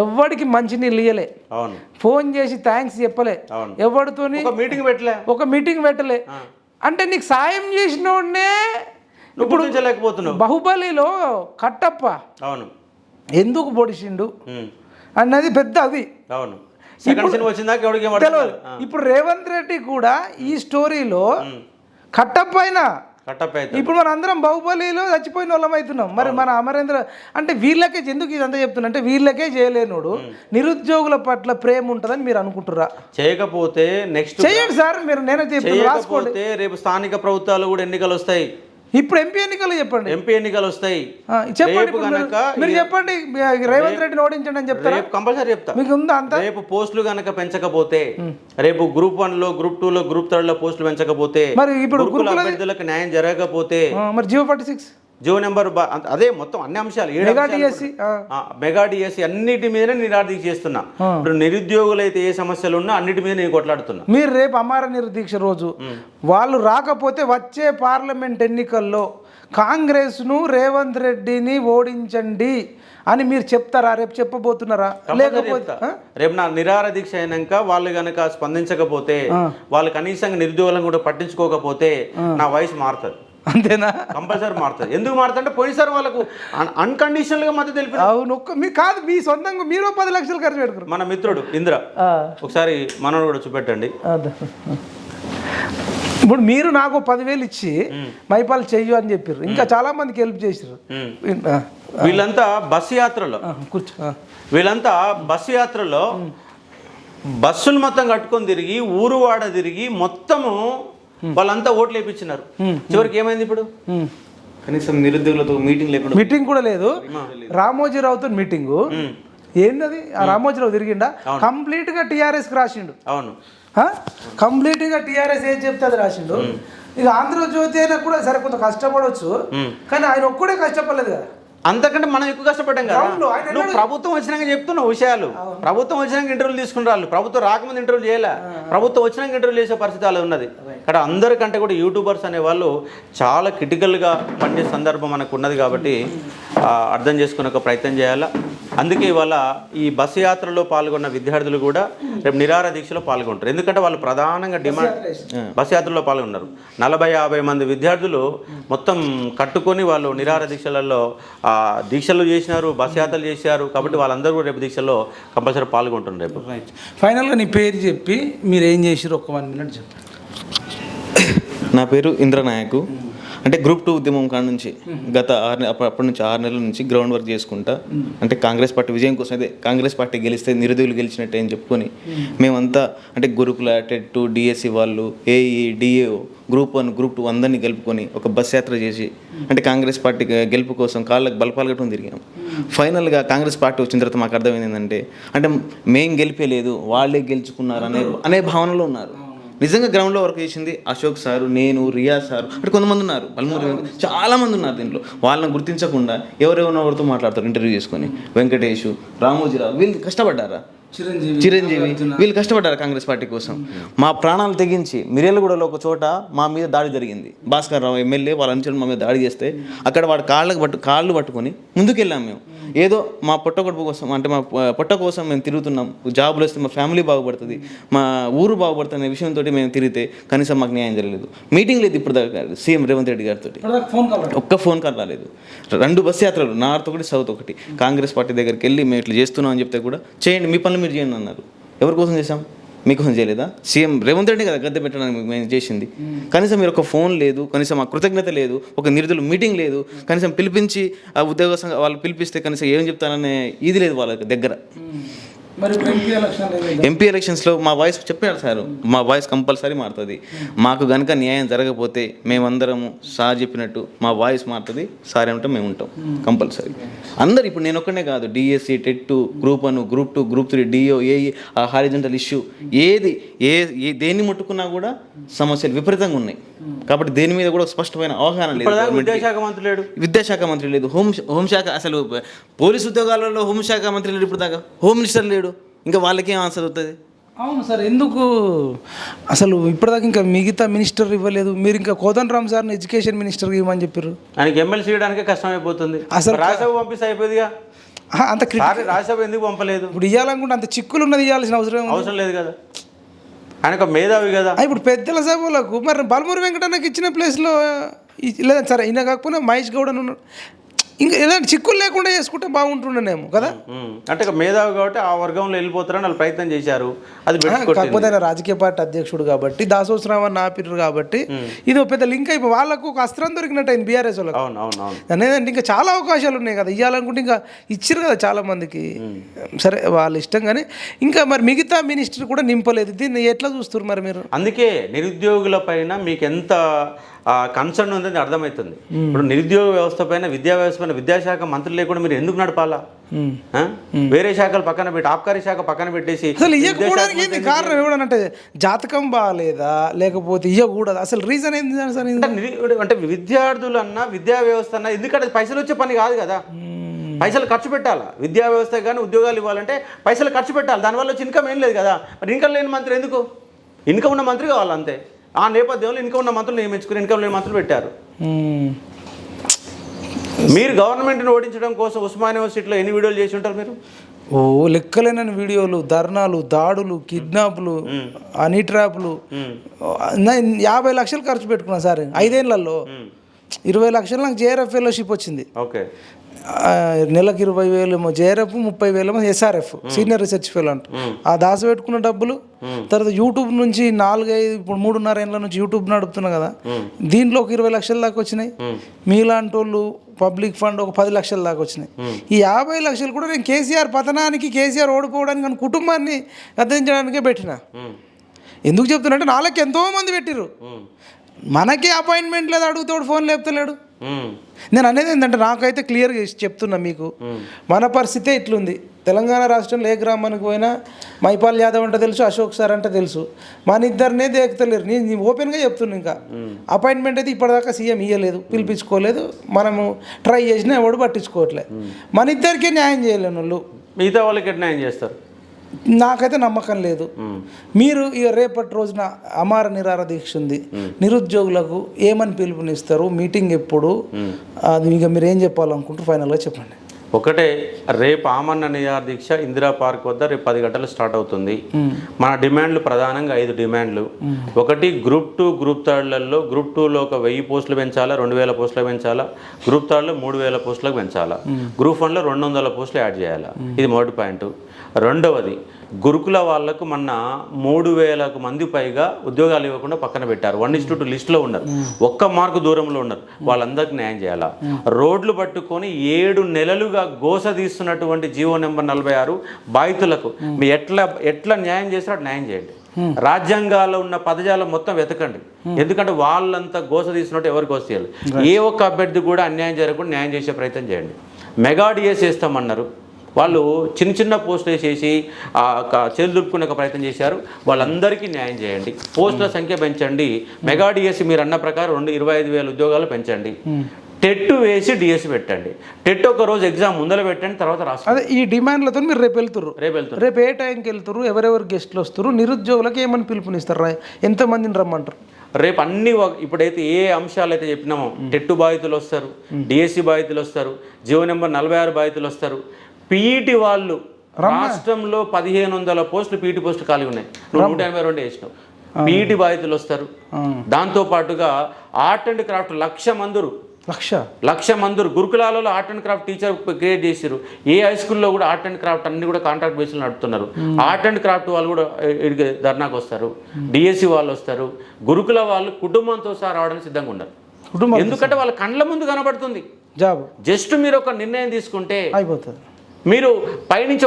ఎవరికి మంచినీళ్ళు ఇయ్యలే, ఫోన్ చేసి థ్యాంక్స్ చెప్పలే, ఎవరితోని ఒక మీటింగ్ పెట్టలే. అంటే నీకు సాయం చేసినోడనే ఇప్పుడు బాహుబలిలో కట్టప్ప ఎందుకు పొడిచిండు అన్నది పెద్ద అది. ఇప్పుడు రేవంత్ రెడ్డి కూడా ఈ స్టోరీలో కట్టప్ప అయినా ఇప్పుడు మన అందరం బాహుబలిలో చచ్చిపోయిన వాళ్ళం అవుతున్నాం. మరి మన అమరేంద్ర అంటే వీళ్ళకే ఎందుకు ఇదంతా చెప్తున్నా అంటే వీళ్ళకే చేయలేనోడు నిరుద్యోగుల పట్ల ప్రేమ ఉంటుందని మీరు అనుకుంటురా? చేయకపోతే నెక్స్ట్ చేయండి సార్. మీరు నేనే చెప్తాను, రాసుకోండి. రేపు స్థానిక ప్రభుత్వాలు కూడా ఎన్నికలు వస్తాయి. ఇప్పుడు ఎంపీ ఎన్నికలు చెప్పండి. ఎంపీ ఎన్నికలు వస్తాయి చెప్పండి, మీరు చెప్పండి. రేవంత్ రెడ్డిని ఓడించండి అని చెప్తారా? కంపల్సరీ చెప్తా. మీకు ఉందా అంత? రేపు పోస్టులు కనుక పెంచకపోతే, రేపు గ్రూప్ 1లో, గ్రూప్ 2లో, గ్రూప్ 3లో పోస్టులు పెంచకపోతే, మరి ఇప్పుడు అభ్యర్థులకు న్యాయం జరగకపోతే, మరి జియో నెంబర్ అదే మొత్తం అన్ని అంశాలు మెగా డిఎస్సి అన్నిటి మీదనే నిరాదీక్ష చేస్తున్నా. ఇప్పుడు నిరుద్యోగులు అయితే ఏ సమస్యలు ఉన్నా అన్నిటి మీద నేను కొట్లాడుతున్నా. మీరు రేపు అమర నిరదీక్ష రోజు వాళ్ళు రాకపోతే వచ్చే పార్లమెంట్ ఎన్నికల్లో కాంగ్రెస్ను రేవంత్ రెడ్డిని ఓడించండి అని మీరు చెప్తారా? రేపు చెప్పబోతున్నారా? లేకపోతే రేపు నా నిరాహార దీక్ష అయినాక వాళ్ళు కనుక స్పందించకపోతే, వాళ్ళు కనీసంగా నిరుద్యోగులను కూడా పట్టించుకోకపోతే నా వయసు మారుతుంది. అంతేనా? కంపల్సరీ మారుతుంది. ఎందుకు మారుతుంటే పోయినసారి వాళ్ళకు అన్కండిషనల్ గా మద్దతు తెలిపి. అవును, మీ కాదు మీ సొంతంగా మీరు 10 లక్షలు ఖర్చు పెడతారు. మన మిత్రుడు ఇంద్ర ఒకసారి మనోడు కూడా చూపెట్టండి. ఇప్పుడు మీరు నాకు 10,000 ఇచ్చి మైపాలు చెయ్యు అని చెప్పారు, ఇంకా చాలా మందికి హెల్ప్ చేసారు. వీళ్ళంతా బస్సు యాత్రలో బస్సులు మొత్తం కట్టుకొని తిరిగి ఊరు వాడ తిరిగి మొత్తము వాళ్ళంతా ఓట్లు వేయించినారు. చివరికి ఏమైంది? ఇప్పుడు కనీసం నిరుద్యోగులతో మీటింగ్ కూడా లేదు. రామోజీరావుతో మీటింగు ఏంటది? ఆ రామోజీరావు తిరిగిండా? కంప్లీట్ గా టీఆర్ఎస్ కి రాసిండు. అవును, కంప్లీట్ గా టీఆర్ఎస్ ఏం చెప్తే అది రాసిండు. ఇక ఆంధ్రజ్యోతి అయినా కూడా సరే కొంత కష్టపడవచ్చు, కానీ ఆయన ఒక్కడే కష్టపడలేదు కదా. అంతకంటే మనం ఎక్కువ కష్టపడ్డాం కదా. నువ్వు ప్రభుత్వం వచ్చినాక చెప్తున్నావు విషయాలు. ప్రభుత్వం వచ్చినాక ఇంటర్వ్యూలు తీసుకుని ప్రభుత్వం రాకముందు ఇంటర్వ్యూ చేయాలి, ప్రభుత్వం వచ్చినాక ఇంటర్వ్యూ చేసే పరిస్థితి అలా ఉన్నది. ఇక్కడ అందరికంటే కూడా యూట్యూబర్స్ అనేవాళ్ళు చాలా క్రిటికల్గా పనిచేసే సందర్భం మనకు ఉన్నది కాబట్టి అర్థం చేసుకునే ఒక ప్రయత్నం చేయాలా. అందుకే ఇవాళ ఈ బస్సు యాత్రలో పాల్గొన్న విద్యార్థులు కూడా రేపు నిరాహార దీక్షలో పాల్గొంటారు. ఎందుకంటే వాళ్ళు ప్రధానంగా డిమాండ్ బస్సు యాత్రలో పాల్గొన్నారు. 40-50 మంది విద్యార్థులు మొత్తం కట్టుకొని వాళ్ళు నిరాహార దీక్షలలో దీక్షలు చేసినారు, బస్సు యాత్రలు చేశారు. కాబట్టి వాళ్ళందరూ రేపు దీక్షలో కంపల్సరీ పాల్గొంటున్నారు. రేపు ఫైనల్గా నీ పేరు చెప్పి మీరు ఏం చేసారు ఒక 1 మినిట్ చెప్పండి. నా పేరు ఇంద్రనాయకు. అంటే గ్రూప్ 2 ఉద్యమం కాడ నుంచి గత అప్పటి నుంచి 6 నెలల నుంచి గ్రౌండ్ వర్క్ చేసుకుంటా, అంటే కాంగ్రెస్ పార్టీ విజయం కోసం, అదే కాంగ్రెస్ పార్టీ గెలిస్తే నిరుద్యోగులు గెలిచినట్టే అని చెప్పుకొని మేమంతా అంటే గురుకుల, టెట్ 2, డిఎస్సి వాళ్ళు, ఏఈ, డిఏఓ, గ్రూప్ 1, గ్రూప్ 2 అందరినీ కలుపుకొని ఒక బస్ యాత్ర చేసి అంటే కాంగ్రెస్ పార్టీ గెలుపు కోసం కాళ్ళకు బలపాలగట్టం తిరిగాం. ఫైనల్గా కాంగ్రెస్ పార్టీ వచ్చిన తర్వాత మాకు అర్థమైంది ఏంటంటే అంటే మేం గెలిపేలేదు వాళ్ళే గెలుచుకున్నారు అనే భావనలో ఉన్నారు. నిజంగా గ్రౌండ్లో వర్క్ చేసింది అశోక్ సారు, నేను, రియాజ్ సారు, అంటే కొంతమంది ఉన్నారు, బల్మూరి చాలామంది ఉన్నారు. దీంట్లో వాళ్ళని గుర్తించకుండా ఎవరెవరితో మాట్లాడతారు ఇంటర్వ్యూ చేసుకొని. వెంకటేష్, రామోజీరావు వీళ్ళు కష్టపడ్డారా? చిరంజీవి వీళ్ళు కష్టపడ్డారు కాంగ్రెస్ పార్టీ కోసం. మా ప్రాణాలు తెగించి మిర్యాలగూడలో ఒక చోట మా మీద దాడి జరిగింది. భాస్కర్ రావు ఎమ్మెల్యే వాళ్ళ అనుచరులు మా మీద దాడి చేస్తే అక్కడ వాడు కాళ్ళు పట్టుకొని ముందుకెళ్ళాం. మేము ఏదో మా పొట్టగొడుపు కోసం, అంటే మా పొట్ట కోసం మేము తిరుగుతున్నాం, జాబులు వస్తే మా ఫ్యామిలీ బాగుపడుతుంది, మా ఊరు బాగుపడుతుంది అనే విషయంతో మేము తిరిగితే కనీసం మాకు న్యాయం జరగలేదు. మీటింగ్ లేదు ఇప్పుడు దాకా సీఎం రేవంత్ రెడ్డి గారితో, ఒక్క ఫోన్ కాల్ రాలేదు. 2 బస్ యాత్రలు, నార్త్ ఒకటి, సౌత్ ఒకటి. కాంగ్రెస్ పార్టీ దగ్గరికి వెళ్ళి మేము ఇట్లా చేస్తున్నాం అని చెప్తే కూడా చేయండి, మీ పనులు మీరు చేయండి అన్నారు. ఎవరి కోసం చేశాం? మీకోసం చేయలేదా? సీఎం రేవంత్ రెడ్డి కదా గద్దె పెట్టడానికి మేము చేసింది. కనీసం మీరు ఒక ఫోన్ లేదు, కనీసం ఆ కృతజ్ఞత లేదు, ఒక నిరుద్యోగుల మీటింగ్ లేదు, కనీసం పిలిపించి ఆ ఉద్యోగ సంఘ వాళ్ళు పిలిపిస్తే కనీసం ఏం చెప్తారనే ఇది లేదు వాళ్ళ దగ్గర. ఎంపీ ఎలక్షన్స్లో మా వాయిస్ చెప్పారు సార్, మా వాయిస్ కంపల్సరీ మారుతుంది. మాకు కనుక న్యాయం జరగకపోతే మేమందరము సార్ చెప్పినట్టు మా వాయిస్ మారుతుంది, సార్ ఏమంటే మేము ఉంటాం కంపల్సరీ. అందరు ఇప్పుడు నేను ఒక్కనే కాదు, DSC, TET 2, group 1, group 2, group 3, DO, AE, horizontal issue దేన్ని ముట్టుకున్నా కూడా సమస్యలు విపరీతంగా ఉన్నాయి. కాబట్టి దేని మీద కూడా స్పష్టమైన అవగాహన లేదు. విద్యాశాఖ మంత్రి లేదు, హోంశాఖ, అసలు పోలీసు ఉద్యోగాలలో హోంశాఖ మంత్రి లేడు, ఇప్పుడు దాకా హోమ్ మినిస్టర్ లేడు. ఇంకా వాళ్ళకేం ఆన్సర్ అవుతుంది? అవును సార్, ఎందుకు అసలు ఇప్పటిదాకా ఇంకా మిగతా మినిస్టర్ ఇవ్వలేదు? మీరు ఇంకా కోదండరామ్ సార్ని ఎడ్యుకేషన్ మినిస్టర్ ఇవ్వమని చెప్పారు. ఆయనకి ఎమ్మెల్సీ చేయడానికి కష్టమైపోతుంది. అసలు రాజ్యసభ పంపిస్తే అయిపోతుందిగా. అంత రాజ్యసభ ఎందుకు పంపలేదు? ఇప్పుడు ఇవ్వాలనుకుంటే అంత చిక్కులు ఉన్నది, ఇవ్వాల్సిన అవసరం లేదు కదా. ఆయన ఒక మేధావి కదా. ఇప్పుడు పెద్దల సభలకు మరి బల్మూరి వెంకటన్నకి ఇచ్చిన ప్లేస్లో లేదా సరే, ఈయన కాకపోయినా మహేష్ గౌడ్ అని ఉన్నాడు. ఇంకా ఎలాంటి చిక్కులు లేకుండా చేసుకుంటే బాగుంటుండేమో కదా. అంటే మేధావి కాబట్టి ఆ వర్గంలో వెళ్ళిపోతారని వాళ్ళు ప్రయత్నం చేశారు. అది కాకపోతే ఆయన రాజకీయ పార్టీ అధ్యక్షుడు కాబట్టి, దాసోత్సవం ఆపిర్రు కాబట్టి ఇది ఒక పెద్ద లింక్ అయిపోయి వాళ్ళకు ఒక అస్త్రం దొరికినట్టు అయింది బీఆర్ఎస్ వాళ్ళకి. అనేదంటే ఇంకా చాలా అవకాశాలు ఉన్నాయి కదా ఇవ్వాలనుకుంటే, ఇంకా ఇచ్చారు కదా చాలా మందికి. సరే వాళ్ళ ఇష్టం, కానీ ఇంకా మరి మిగతా మినిస్టర్ కూడా నింపలేదు. దీన్ని ఎట్లా చూస్తారు మరి మీరు? అందుకే నిరుద్యోగుల పైన మీకు ఎంత కన్సర్న్ ఉందని అర్థమవుతుంది. ఇప్పుడు నిరుద్యోగ వ్యవస్థ పైన, విద్యా వ్యవస్థ చేసుకున్న విద్యాశాఖ మంత్రులు లేకుండా మీరు ఎందుకు నడపాలా? వేరే శాఖలు పక్కన పెట్టి ఆబ్కారీ శాఖ పక్కన పెట్టేసి అసలు ఇవ్వకూడడానికి ఏంది కారణం? ఇవ్వడంటే జాతకం బాగాలేదా లేకపోతే ఇవ్వకూడదు? అసలు రీజన్ ఏంది సార్? అంటే విద్యార్థులు అన్నా విద్యా వ్యవస్థ అన్నా ఎందుకంటే పైసలు వచ్చే పని కాదు కదా, పైసలు ఖర్చు పెట్టాలా. విద్యా వ్యవస్థ కానీ ఉద్యోగాలు ఇవ్వాలంటే పైసలు ఖర్చు పెట్టాలి, దానివల్ల వచ్చి ఇన్కమ్ ఏం లేదు కదా. మరి ఇన్కమ్ లేని మంత్రి ఎందుకు? ఇన్కమ్ ఉన్న మంత్రి కావాలి అంతే. ఆ నేపథ్యంలో ఇన్కమ్ ఉన్న మంత్రులు నియమించుకుని ఇన్కమ్ లేని మంత్రులు పెట్టారు. మీరు గవర్నమెంట్ని ఓడించడం కోసం ఉస్మానియా యూనివర్సిటీలో ఎన్ని వీడియోలు చేసి ఉంటారు మీరు? ఓ లెక్కలేనని వీడియోలు, ధర్నాలు, దాడులు, కిడ్నాప్లు, హనీ ట్రాప్లు. 50 లక్షలు ఖర్చు పెట్టుకున్నా సార్ 5 ఏళ్లలో. 20 లక్షలు నాకు జేఆర్ఎఫ్ ఫెలోషిప్ వచ్చింది. ఓకే, నెలకు 20,000 ఏమో జేఆర్ఎఫ్, 30,000 ఏమో ఎస్ఆర్ఎఫ్ సీనియర్ రీసెర్చ్ ఫెలో అంట. ఆ దాసి పెట్టుకున్న డబ్బులు. తర్వాత యూట్యూబ్ నుంచి 4-5 ఇప్పుడు 3.5 ఏళ్ళ నుంచి యూట్యూబ్ నడుపుతున్నా కదా, దీంట్లో ఒక 20 లక్షల దాకా వచ్చినాయి. మీలాంటి వాళ్ళు పబ్లిక్ ఫండ్ ఒక 10 లక్షల దాకా వచ్చినాయి. ఈ 50 లక్షలు కూడా నేను కేసీఆర్ పతనానికి, కేసీఆర్ ఓడిపోవడానికి కానీ కుటుంబాన్ని గద్దించడానికే పెట్టిన. ఎందుకు చెప్తున్నా అంటే నాళ్ళకి ఎంతో మంది పెట్టిర్రు, మనకే అపాయింట్మెంట్ లేదు, అడుగుతాడు ఫోన్ లేపుతలేడు. నేను అనేది ఏంటంటే నాకైతే క్లియర్గా చెప్తున్నా మీకు, మన పరిస్థితే ఇట్లుంది. తెలంగాణ రాష్ట్రంలో ఏ గ్రామానికి పోయినా మైపాల్ యాదవ్ అంటే తెలుసు, అశోక్ సార్ అంటే తెలుసు, మన ఇద్దరినే దేకుతలేరు. నేను ఓపెన్గా చెప్తున్నా. ఇంకా అపాయింట్మెంట్ అయితే ఇప్పటిదాకా సీఎం ఇవ్వలేదు, పిలిపించుకోలేదు, మనము ట్రై చేసినా ఎవడు పట్టించుకోవట్లే. మన ఇద్దరికే న్యాయం చేయలేని వాళ్ళు మిగతా వాళ్ళకి న్యాయం చేస్తారు. నాకైతే నమ్మకం లేదు. మీరు ఇక రేపటి రోజున అమార నిరాహార దీక్ష ఉంది, నిరుద్యోగులకు ఏమని పిలుపునిస్తారు? మీటింగ్ ఎప్పుడు? అది ఇక మీరు ఏం చెప్పాలనుకుంటారు ఫైనల్గా చెప్పండి. ఒకటే, రేపు ఆమరణ నిరాహార దీక్ష ఇందిరా పార్క్ వద్ద రేపు 10 గంటలు స్టార్ట్ అవుతుంది. మన డిమాండ్లు ప్రధానంగా 5 డిమాండ్లు. ఒకటి, గ్రూప్ 2 గ్రూప్ 3లలో గ్రూప్ 2లో ఒక 1000 పోస్టులు పెంచాలా, 2000 పోస్టులు పెంచాలా, గ్రూప్ 3లో 3000 పోస్టులకు పెంచాలా, గ్రూప్ 1లో 200 పోస్టులు యాడ్ చేయాలా. ఇది మొదటి పాయింట్. రెండవది, గురుకుల వాళ్లకు మొన్న 3000 మంది పైగా ఉద్యోగాలు ఇవ్వకుండా పక్కన పెట్టారు. 1:2 లిస్టులో ఉన్నారు, 1 మార్కు దూరంలో ఉన్నారు. వాళ్ళందరికీ న్యాయం చేయాలా. రోడ్లు పట్టుకొని 7 నెలలుగా గోస తీస్తున్నటువంటి జీవో నెంబర్ 46 బాధితులకు మీ ఎట్లా న్యాయం చేస్తారో అటు న్యాయం చేయండి. రాజ్యాంగాల్లో ఉన్న పదజాలం మొత్తం వెతకండి, ఎందుకంటే వాళ్ళంతా గోస తీస్తున్నట్టు ఎవరు గోస చేయాలి. ఏ ఒక్క అభ్యర్థి కూడా అన్యాయం జరగకుండా న్యాయం చేసే ప్రయత్నం చేయండి. మెగా డిఎస్ వేస్తామన్నారు, వాళ్ళు చిన్న పోస్టులు వేసేసి చేతులు దులుపుకునే ప్రయత్నం చేశారు. వాళ్ళందరికీ న్యాయం చేయండి. పోస్టుల సంఖ్య పెంచండి. మెగా డిఎస్సి మీరు అన్న ప్రకారం 25,000 ఉద్యోగాలు పెంచండి. టెట్ వేసి డిఎస్సి పెట్టండి. టెట్ ఒక రోజు ఎగ్జామ్ ముందర పెట్టండి, తర్వాత రాసుకోండి. అదే ఈ డిమాండ్లతో మీరు రేపు వెళ్తారు. రేపు ఏ టైంకి వెళ్తారు? ఎవరెవరు గెస్ట్లు వస్తారు? నిరుద్యోగులకు ఏమని పిలుపునిస్తారు? ఎంతమందిని రమ్మంటారు? రేపు అన్ని ఇప్పుడైతే ఏ అంశాలు అయితే చెప్పినామో, టెట్ బాధితులు వస్తారు, డిఎస్సి బాధితులు వస్తారు, జీవో నెంబర్ 46 బాధితులు వస్తారు, పీఈటీ వాళ్ళు రాష్ట్రంలో 1500 పోస్టులు పీఈటీ పోస్టులు ఖాళీ ఉన్నాయి, 182 వేసినావు. పీఈటీ బాధితులు వస్తారు. దాంతోపాటుగా ఆర్ట్ అండ్ క్రాఫ్ట్ 1,00,000 మంది గురుకులాలలో art and craft teacher create చేశారు. ఏ హై స్కూల్లో కూడా ఆర్ట్ అండ్ క్రాఫ్ట్ అన్ని కూడా కాంట్రాక్ట్ బేస్లో నడుపుతున్నారు. ఆర్ట్ అండ్ క్రాఫ్ట్ వాళ్ళు కూడా ధర్నాకు వస్తారు, డిఎస్సి వాళ్ళు వస్తారు, గురుకుల వాళ్ళు కుటుంబంతో సహా రావడానికి సిద్ధంగా ఉన్నారు. ఎందుకంటే వాళ్ళ కండ్ల ముందు కనబడుతుంది జాబ్. జస్ట్ మీరు ఒక నిర్ణయం తీసుకుంటే అయిపోతుంది. మీరు పైనుంచి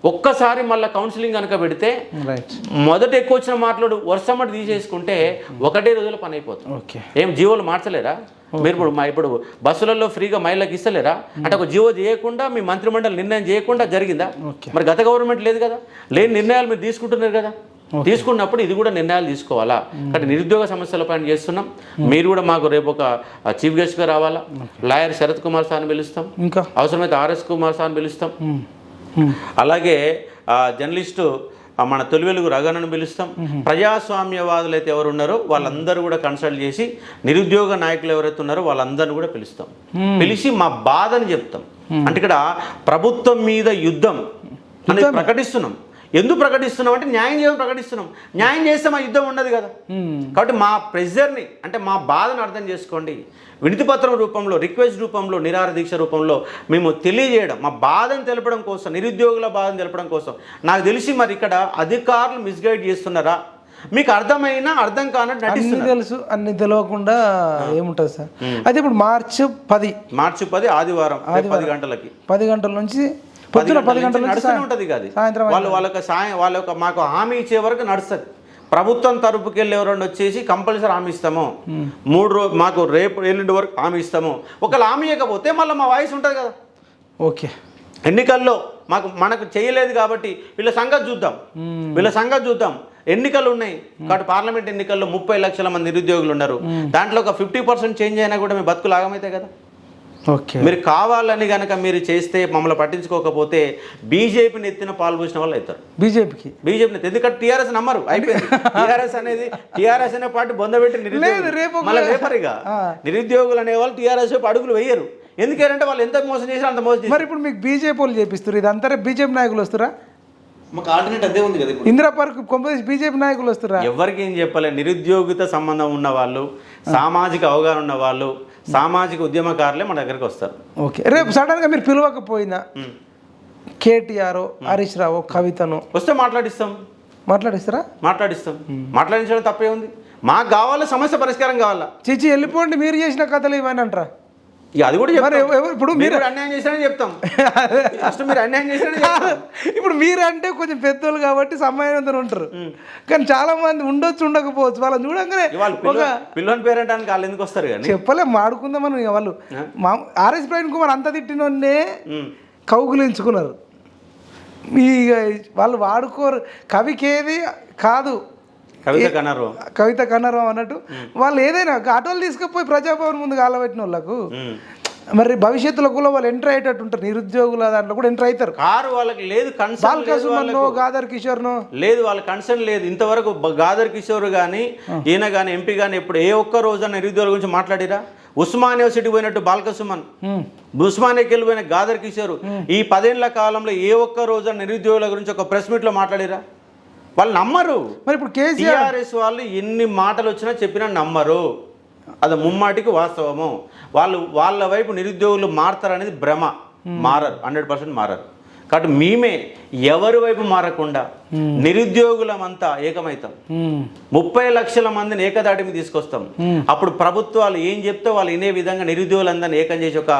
ఒక్కసారి మళ్ళీ కౌన్సిలింగ్ కనుక పెడితే మొదట ఎక్కువ వచ్చిన మాట్లాడు వర్షమటి తీసేసుకుంటే ఒకటే రోజులో పని అయిపోతుంది. ఏం జీవోలు మార్చలేరా మీరు? ఇప్పుడు బస్సులలో ఫ్రీగా మహిళలకు ఇస్తలేరా? అంటే ఒక జీవో చేయకుండా మీ మంత్రిమండలి నిర్ణయం చేయకుండా జరిగిందా? మరి గత గవర్నమెంట్ లేదు కదా, లేని నిర్ణయాలు మీరు తీసుకుంటున్నారు కదా. తీసుకున్నప్పుడు ఇది కూడా నిర్ణయాలు తీసుకోవాలా. కాబట్టి నిరుద్యోగ సమస్యలపైన చేస్తున్నాం. మీరు కూడా మాకు రేపు ఒక చీఫ్ గెస్ట్గా రావాలా. లాయర్ శరత్ కుమార్ సార్ని పిలుస్తాం, ఇంకా అవసరమైతే ఆర్ఎస్ కుమార్ సార్ని పిలుస్తాం. అలాగే జర్నలిస్టు మన తొలి వెలుగు రగనను పిలుస్తాం. ప్రజాస్వామ్యవాదులు అయితే ఎవరు ఉన్నారో వాళ్ళందరూ కూడా కన్సల్ట్ చేసి నిరుద్యోగ నాయకులు ఎవరైతే ఉన్నారో వాళ్ళందరినీ కూడా పిలుస్తాం. పిలిచి మా బాధని చెప్తాం. అంటే ఇక్కడ ప్రభుత్వం మీద యుద్ధం అనేది ప్రకటిస్తున్నాం. ఎందుకు ప్రకటిస్తున్నాం అంటే న్యాయం చేయడం ప్రకటిస్తున్నాం. న్యాయం చేస్తే మా యుద్ధం ఉండదు కదా. కాబట్టి మా ప్రెజర్ని అంటే మా బాధను అర్థం చేసుకోండి. వినతిపత్రం రూపంలో, రిక్వెస్ట్ రూపంలో, నిరాహార దీక్ష రూపంలో మేము తెలియజేయడం, మా బాధను తెలపడం కోసం, నిరుద్యోగుల బాధను తెలపడం కోసం. నాకు తెలిసి మరి ఇక్కడ అధికారులు మిస్గైడ్ చేస్తున్నారా? మీకు అర్థమైనా అర్థం కానట్టు నటిస్తున్నారు. తెలుసు అన్ని తెలియకుండా ఏముంటుంది సార్. అయితే ఇప్పుడు మార్చి 10 ఆదివారం 10 గంటలకి 10 గంటల నుంచి 10 గంటల నడుస్తూనే ఉంటుంది కదా. వాళ్ళకి మాకు హామీ ఇచ్చే వరకు నడుస్తుంది. ప్రభుత్వం తరపుకి వెళ్ళి ఎవరైనా వచ్చేసి కంపల్సరీ హామీ ఇస్తాము, 3 రోజు మాకు రేపు ఎల్లుండి వరకు హామీ ఇస్తాము, ఒకవేళ హామీ ఇవ్వకపోతే మళ్ళీ మా వాయిస్ ఉంటుంది కదా. ఓకే, ఎన్నికల్లో మనకు చేయలేదు కాబట్టి వీళ్ళ సంగతి చూద్దాం. ఎన్నికలు ఉన్నాయి కాబట్టి పార్లమెంట్ ఎన్నికల్లో 30 లక్షల మంది నిరుద్యోగులు ఉన్నారు. దాంట్లో ఒక 50% చేంజ్ అయినా కూడా మీ బతుకులు ఆగమైతే కదా. ఓకే, మీరు కావాలని కనుక మీరు చేస్తే మమ్మల్ని పట్టించుకోకపోతే బీజేపీని ఎత్తిన పాల్పోసిన వాళ్ళు అవుతారు. బీజేపీని ఎందుకంటే టీఆర్ఎస్ నమ్మరు, అయిపోయింది. టీఆర్ఎస్ అనే పార్టీ బొందబెట్టి రేపరిగా నిరుద్యోగులు అనే వాళ్ళు టీఆర్ఎస్ వైపు అడుగులు వేయరు. ఎందుకంటే వాళ్ళు ఎంత మోసం చేసినా అంత మోసం చేసి. మరి ఇప్పుడు మీకు బీజేపీ వాళ్ళు చేపిస్తారు, ఇది అంతా బీజేపీ నాయకులు వస్తారా? మాకు ఆల్టర్నేట్ అదే ఉంది కదా. ఇందిరా పార్క్ కొంపదీసి బీజేపీ నాయకులు వస్తారా? ఎవరికి ఏం చెప్పలే. నిరుద్యోగిత సంబంధం ఉన్న వాళ్ళు, సామాజిక అవగాహన ఉన్న వాళ్ళు, సామాజిక ఉద్యమకారులే మన దగ్గరికి వస్తారు. ఓకే, రేపు సడన్గా మీరు పిలవకపోయినా కేటీఆర్, హరీష్ రావు, కవితను వస్తే మాట్లాడిస్తాం. మాట్లాడించడం తప్పే ఉంది. మాకు కావాలి, సమస్య పరిష్కారం కావాలా. చిచి వెళ్ళిపోండి, మీరు చేసిన కథలు ఇవన్నీ అంటారా? అది కూడా ఇప్పుడు మీరు అన్యాయం చేశారని చెప్తాం. ఫస్ట్ మీరు అన్యాయం చేశారని చెప్తాం. ఇప్పుడు మీరు అంటే కొంచెం పెద్దోళ్ళు కాబట్టి సమయంతో ఉంటారు, కానీ చాలా మంది ఉండకపోవచ్చు. వాళ్ళని చూడంగానే పిల్లని పేరంటానికి వాళ్ళు ఎందుకు వస్తారు కానీ చెప్పలే మాడుకుందామని. వాళ్ళు ఆర్ఎస్ ప్రవీణ్ కుమార్ అంత తిట్టినోన్నే కౌగులించుకున్నారు. వాళ్ళు వాడుకోరు. కవికేది కాదు, కవిత కనర్వం అన్నట్టు వాళ్ళు ఏదైనా ఆటోలు తీసుకుపోయి ప్రజాభవన్ ముందు కాలబెట్టిన వాళ్ళకు మరి భవిష్యత్తులో కూడా వాళ్ళు ఎంటర్ అయ్యేటట్టు ఉంటారు. నిరుద్యోగుల దాంట్లో కూడా ఎంటర్ అవుతారు. కారు వాళ్ళకి లేదు, గాదర్ కిషోర్నో లేదు, వాళ్ళ కన్సర్న్ లేదు. ఇంతవరకు గాదర్ కిషోర్ కానీ ఈయన కానీ ఎంపీ కానీ ఎప్పుడు ఏ ఒక్క రోజు నిరుద్యోగుల గురించి మాట్లాడిరా? ఉస్మానియా యూనివర్సిటీ పోయినట్టు బాల్కసుమన్, ఉస్మానియాకి వెళ్ళిపోయిన గాదర్ కిషోర్ ఈ 10 ఏళ్ల కాలంలో ఏ ఒక్క రోజు నిరుద్యోగుల గురించి ఒక ప్రెస్ మీట్లో మాట్లాడిరా? వాళ్ళు నమ్మరు. మరి ఇప్పుడు టీఆర్ఎస్ వాళ్ళు ఎన్ని మాటలు వచ్చినా చెప్పినా నమ్మరు. అది ముమ్మాటికి వాస్తవము. వాళ్ళ వైపు నిరుద్యోగులు మారతారనేది భ్రమ. మారరు, 100% మారరు. కాబట్టి మేమే ఎవరి వైపు మారకుండా నిరుద్యోగులమంతా ఏకమవుతాం. 30 లక్షల మందిని ఏకదాటి మీద తీసుకొస్తాం. అప్పుడు ప్రభుత్వాలు ఏం చెప్తే వాళ్ళు వినే విధంగా నిరుద్యోగులందరినీ ఏకం చేసి ఒక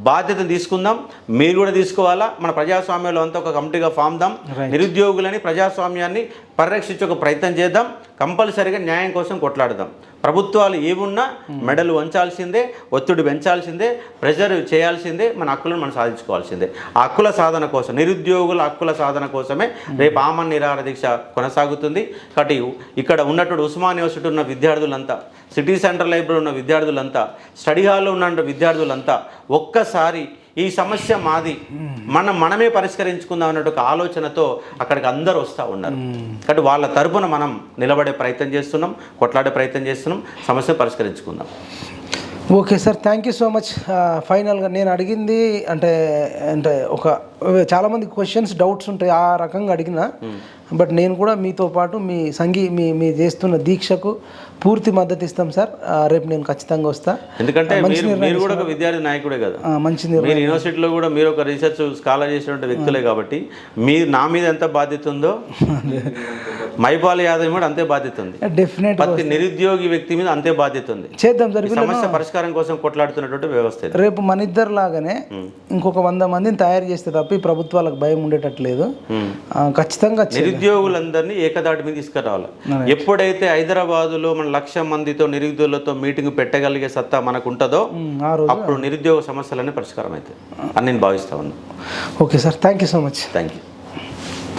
బాధ్యతను తీసుకుందాం. మీరు కూడా తీసుకోవాలా. మన ప్రజాస్వామ్యంలో అంతా ఒక కమిటీగా ఫామ్ దాం. నిరుద్యోగులని, ప్రజాస్వామ్యాన్ని పరిరక్షించే ఒక ప్రయత్నం చేద్దాం. కంపల్సరీగా న్యాయం కోసం కొట్లాడదాం. ప్రభుత్వాలు ఏమున్నా మెడలు వంచాల్సిందే, ఒత్తిడి పెంచాల్సిందే, ప్రెజర్ చేయాల్సిందే, మన హక్కులను మనం సాధించుకోవాల్సిందే. ఆ హక్కుల సాధన కోసం, నిరుద్యోగుల హక్కుల సాధన కోసమే రేపు ఆమరణ నిరాహార దీక్ష కొనసాగుతుంది. కాబట్టి ఇక్కడ ఉన్నటువంటి ఉస్మానియా యూనివర్సిటీ ఉన్న విద్యార్థులంతా, సిటీ సెంటర్ లైబ్రరీ ఉన్న విద్యార్థులంతా, స్టడీ హాల్లో ఉన్న విద్యార్థులంతా ఒక్కసారి ఈ సమస్య మాది, మనమే పరిష్కరించుకుందాం అన్నట్టు ఒక ఆలోచనతో అక్కడికి అందరూ వస్తూ ఉన్నారు. కాబట్టి వాళ్ళ తరపున మనం నిలబడే ప్రయత్నం చేస్తున్నాం, కొట్లాడే ప్రయత్నం చేస్తున్నాం, సమస్యను పరిష్కరించుకుందాం. Okay sir, thank you so much. ఫైనల్గా నేను అడిగింది అంటే ఒక చాలామంది క్వశ్చన్స్, డౌట్స్ ఉంటాయి, ఆ రకంగా అడిగిన. బట్ నేను కూడా మీతో పాటు మీ చేస్తున్న దీక్షకు పూర్తి మద్దతు ఇస్తాం సార్. రేపు నేను ఖచ్చితంగా వస్తా. ఎందుకంటే మీరు కూడా ఒక విద్యార్థి నాయకుడే కదా. మంచి మీరు యూనివర్సిటీలో కూడా మీరు ఒక రీసెర్చ్ స్కాలర్ చేసినటువంటి వ్యక్తులే కాబట్టి మీరు నా మీద ఎంత బాధ్యత ఉందో మైపాల్ యాదవ్ కూడా అంతే బాధ్యత ఉంది. డెఫినెట్ ప్రతి నిరుద్యోగి వ్యక్తి మీద అంతే బాధ్యత ఉంది. చేద్దాం సార్. సమస్య పరిష్కారం కోసం కొట్లాడుతున్నటువంటి వ్యవస్థ. రేపు మన ఇద్దరు లాగానే ఇంకొక 100 మందిని తయారు చేస్తే తప్ప ఈ ప్రభుత్వాలకు భయం ఉండేటట్లేదు. ఖచ్చితంగా నిరుద్యోగులందరినీ ఏకదాటి మీద తీసుకురావాలి. ఎప్పుడైతే హైదరాబాదులో మన 1,00,000 మందితో నిరుద్యోగులతో మీటింగ్ పెట్టగలిగే సత్తా మనకు ఉంటుందో అప్పుడు నిరుద్యోగ సమస్యలన్నీ పరిష్కారం అవుతాయి అని నేను భావిస్తా ఉన్నాను. Okay sir, thank you so much. Thank you.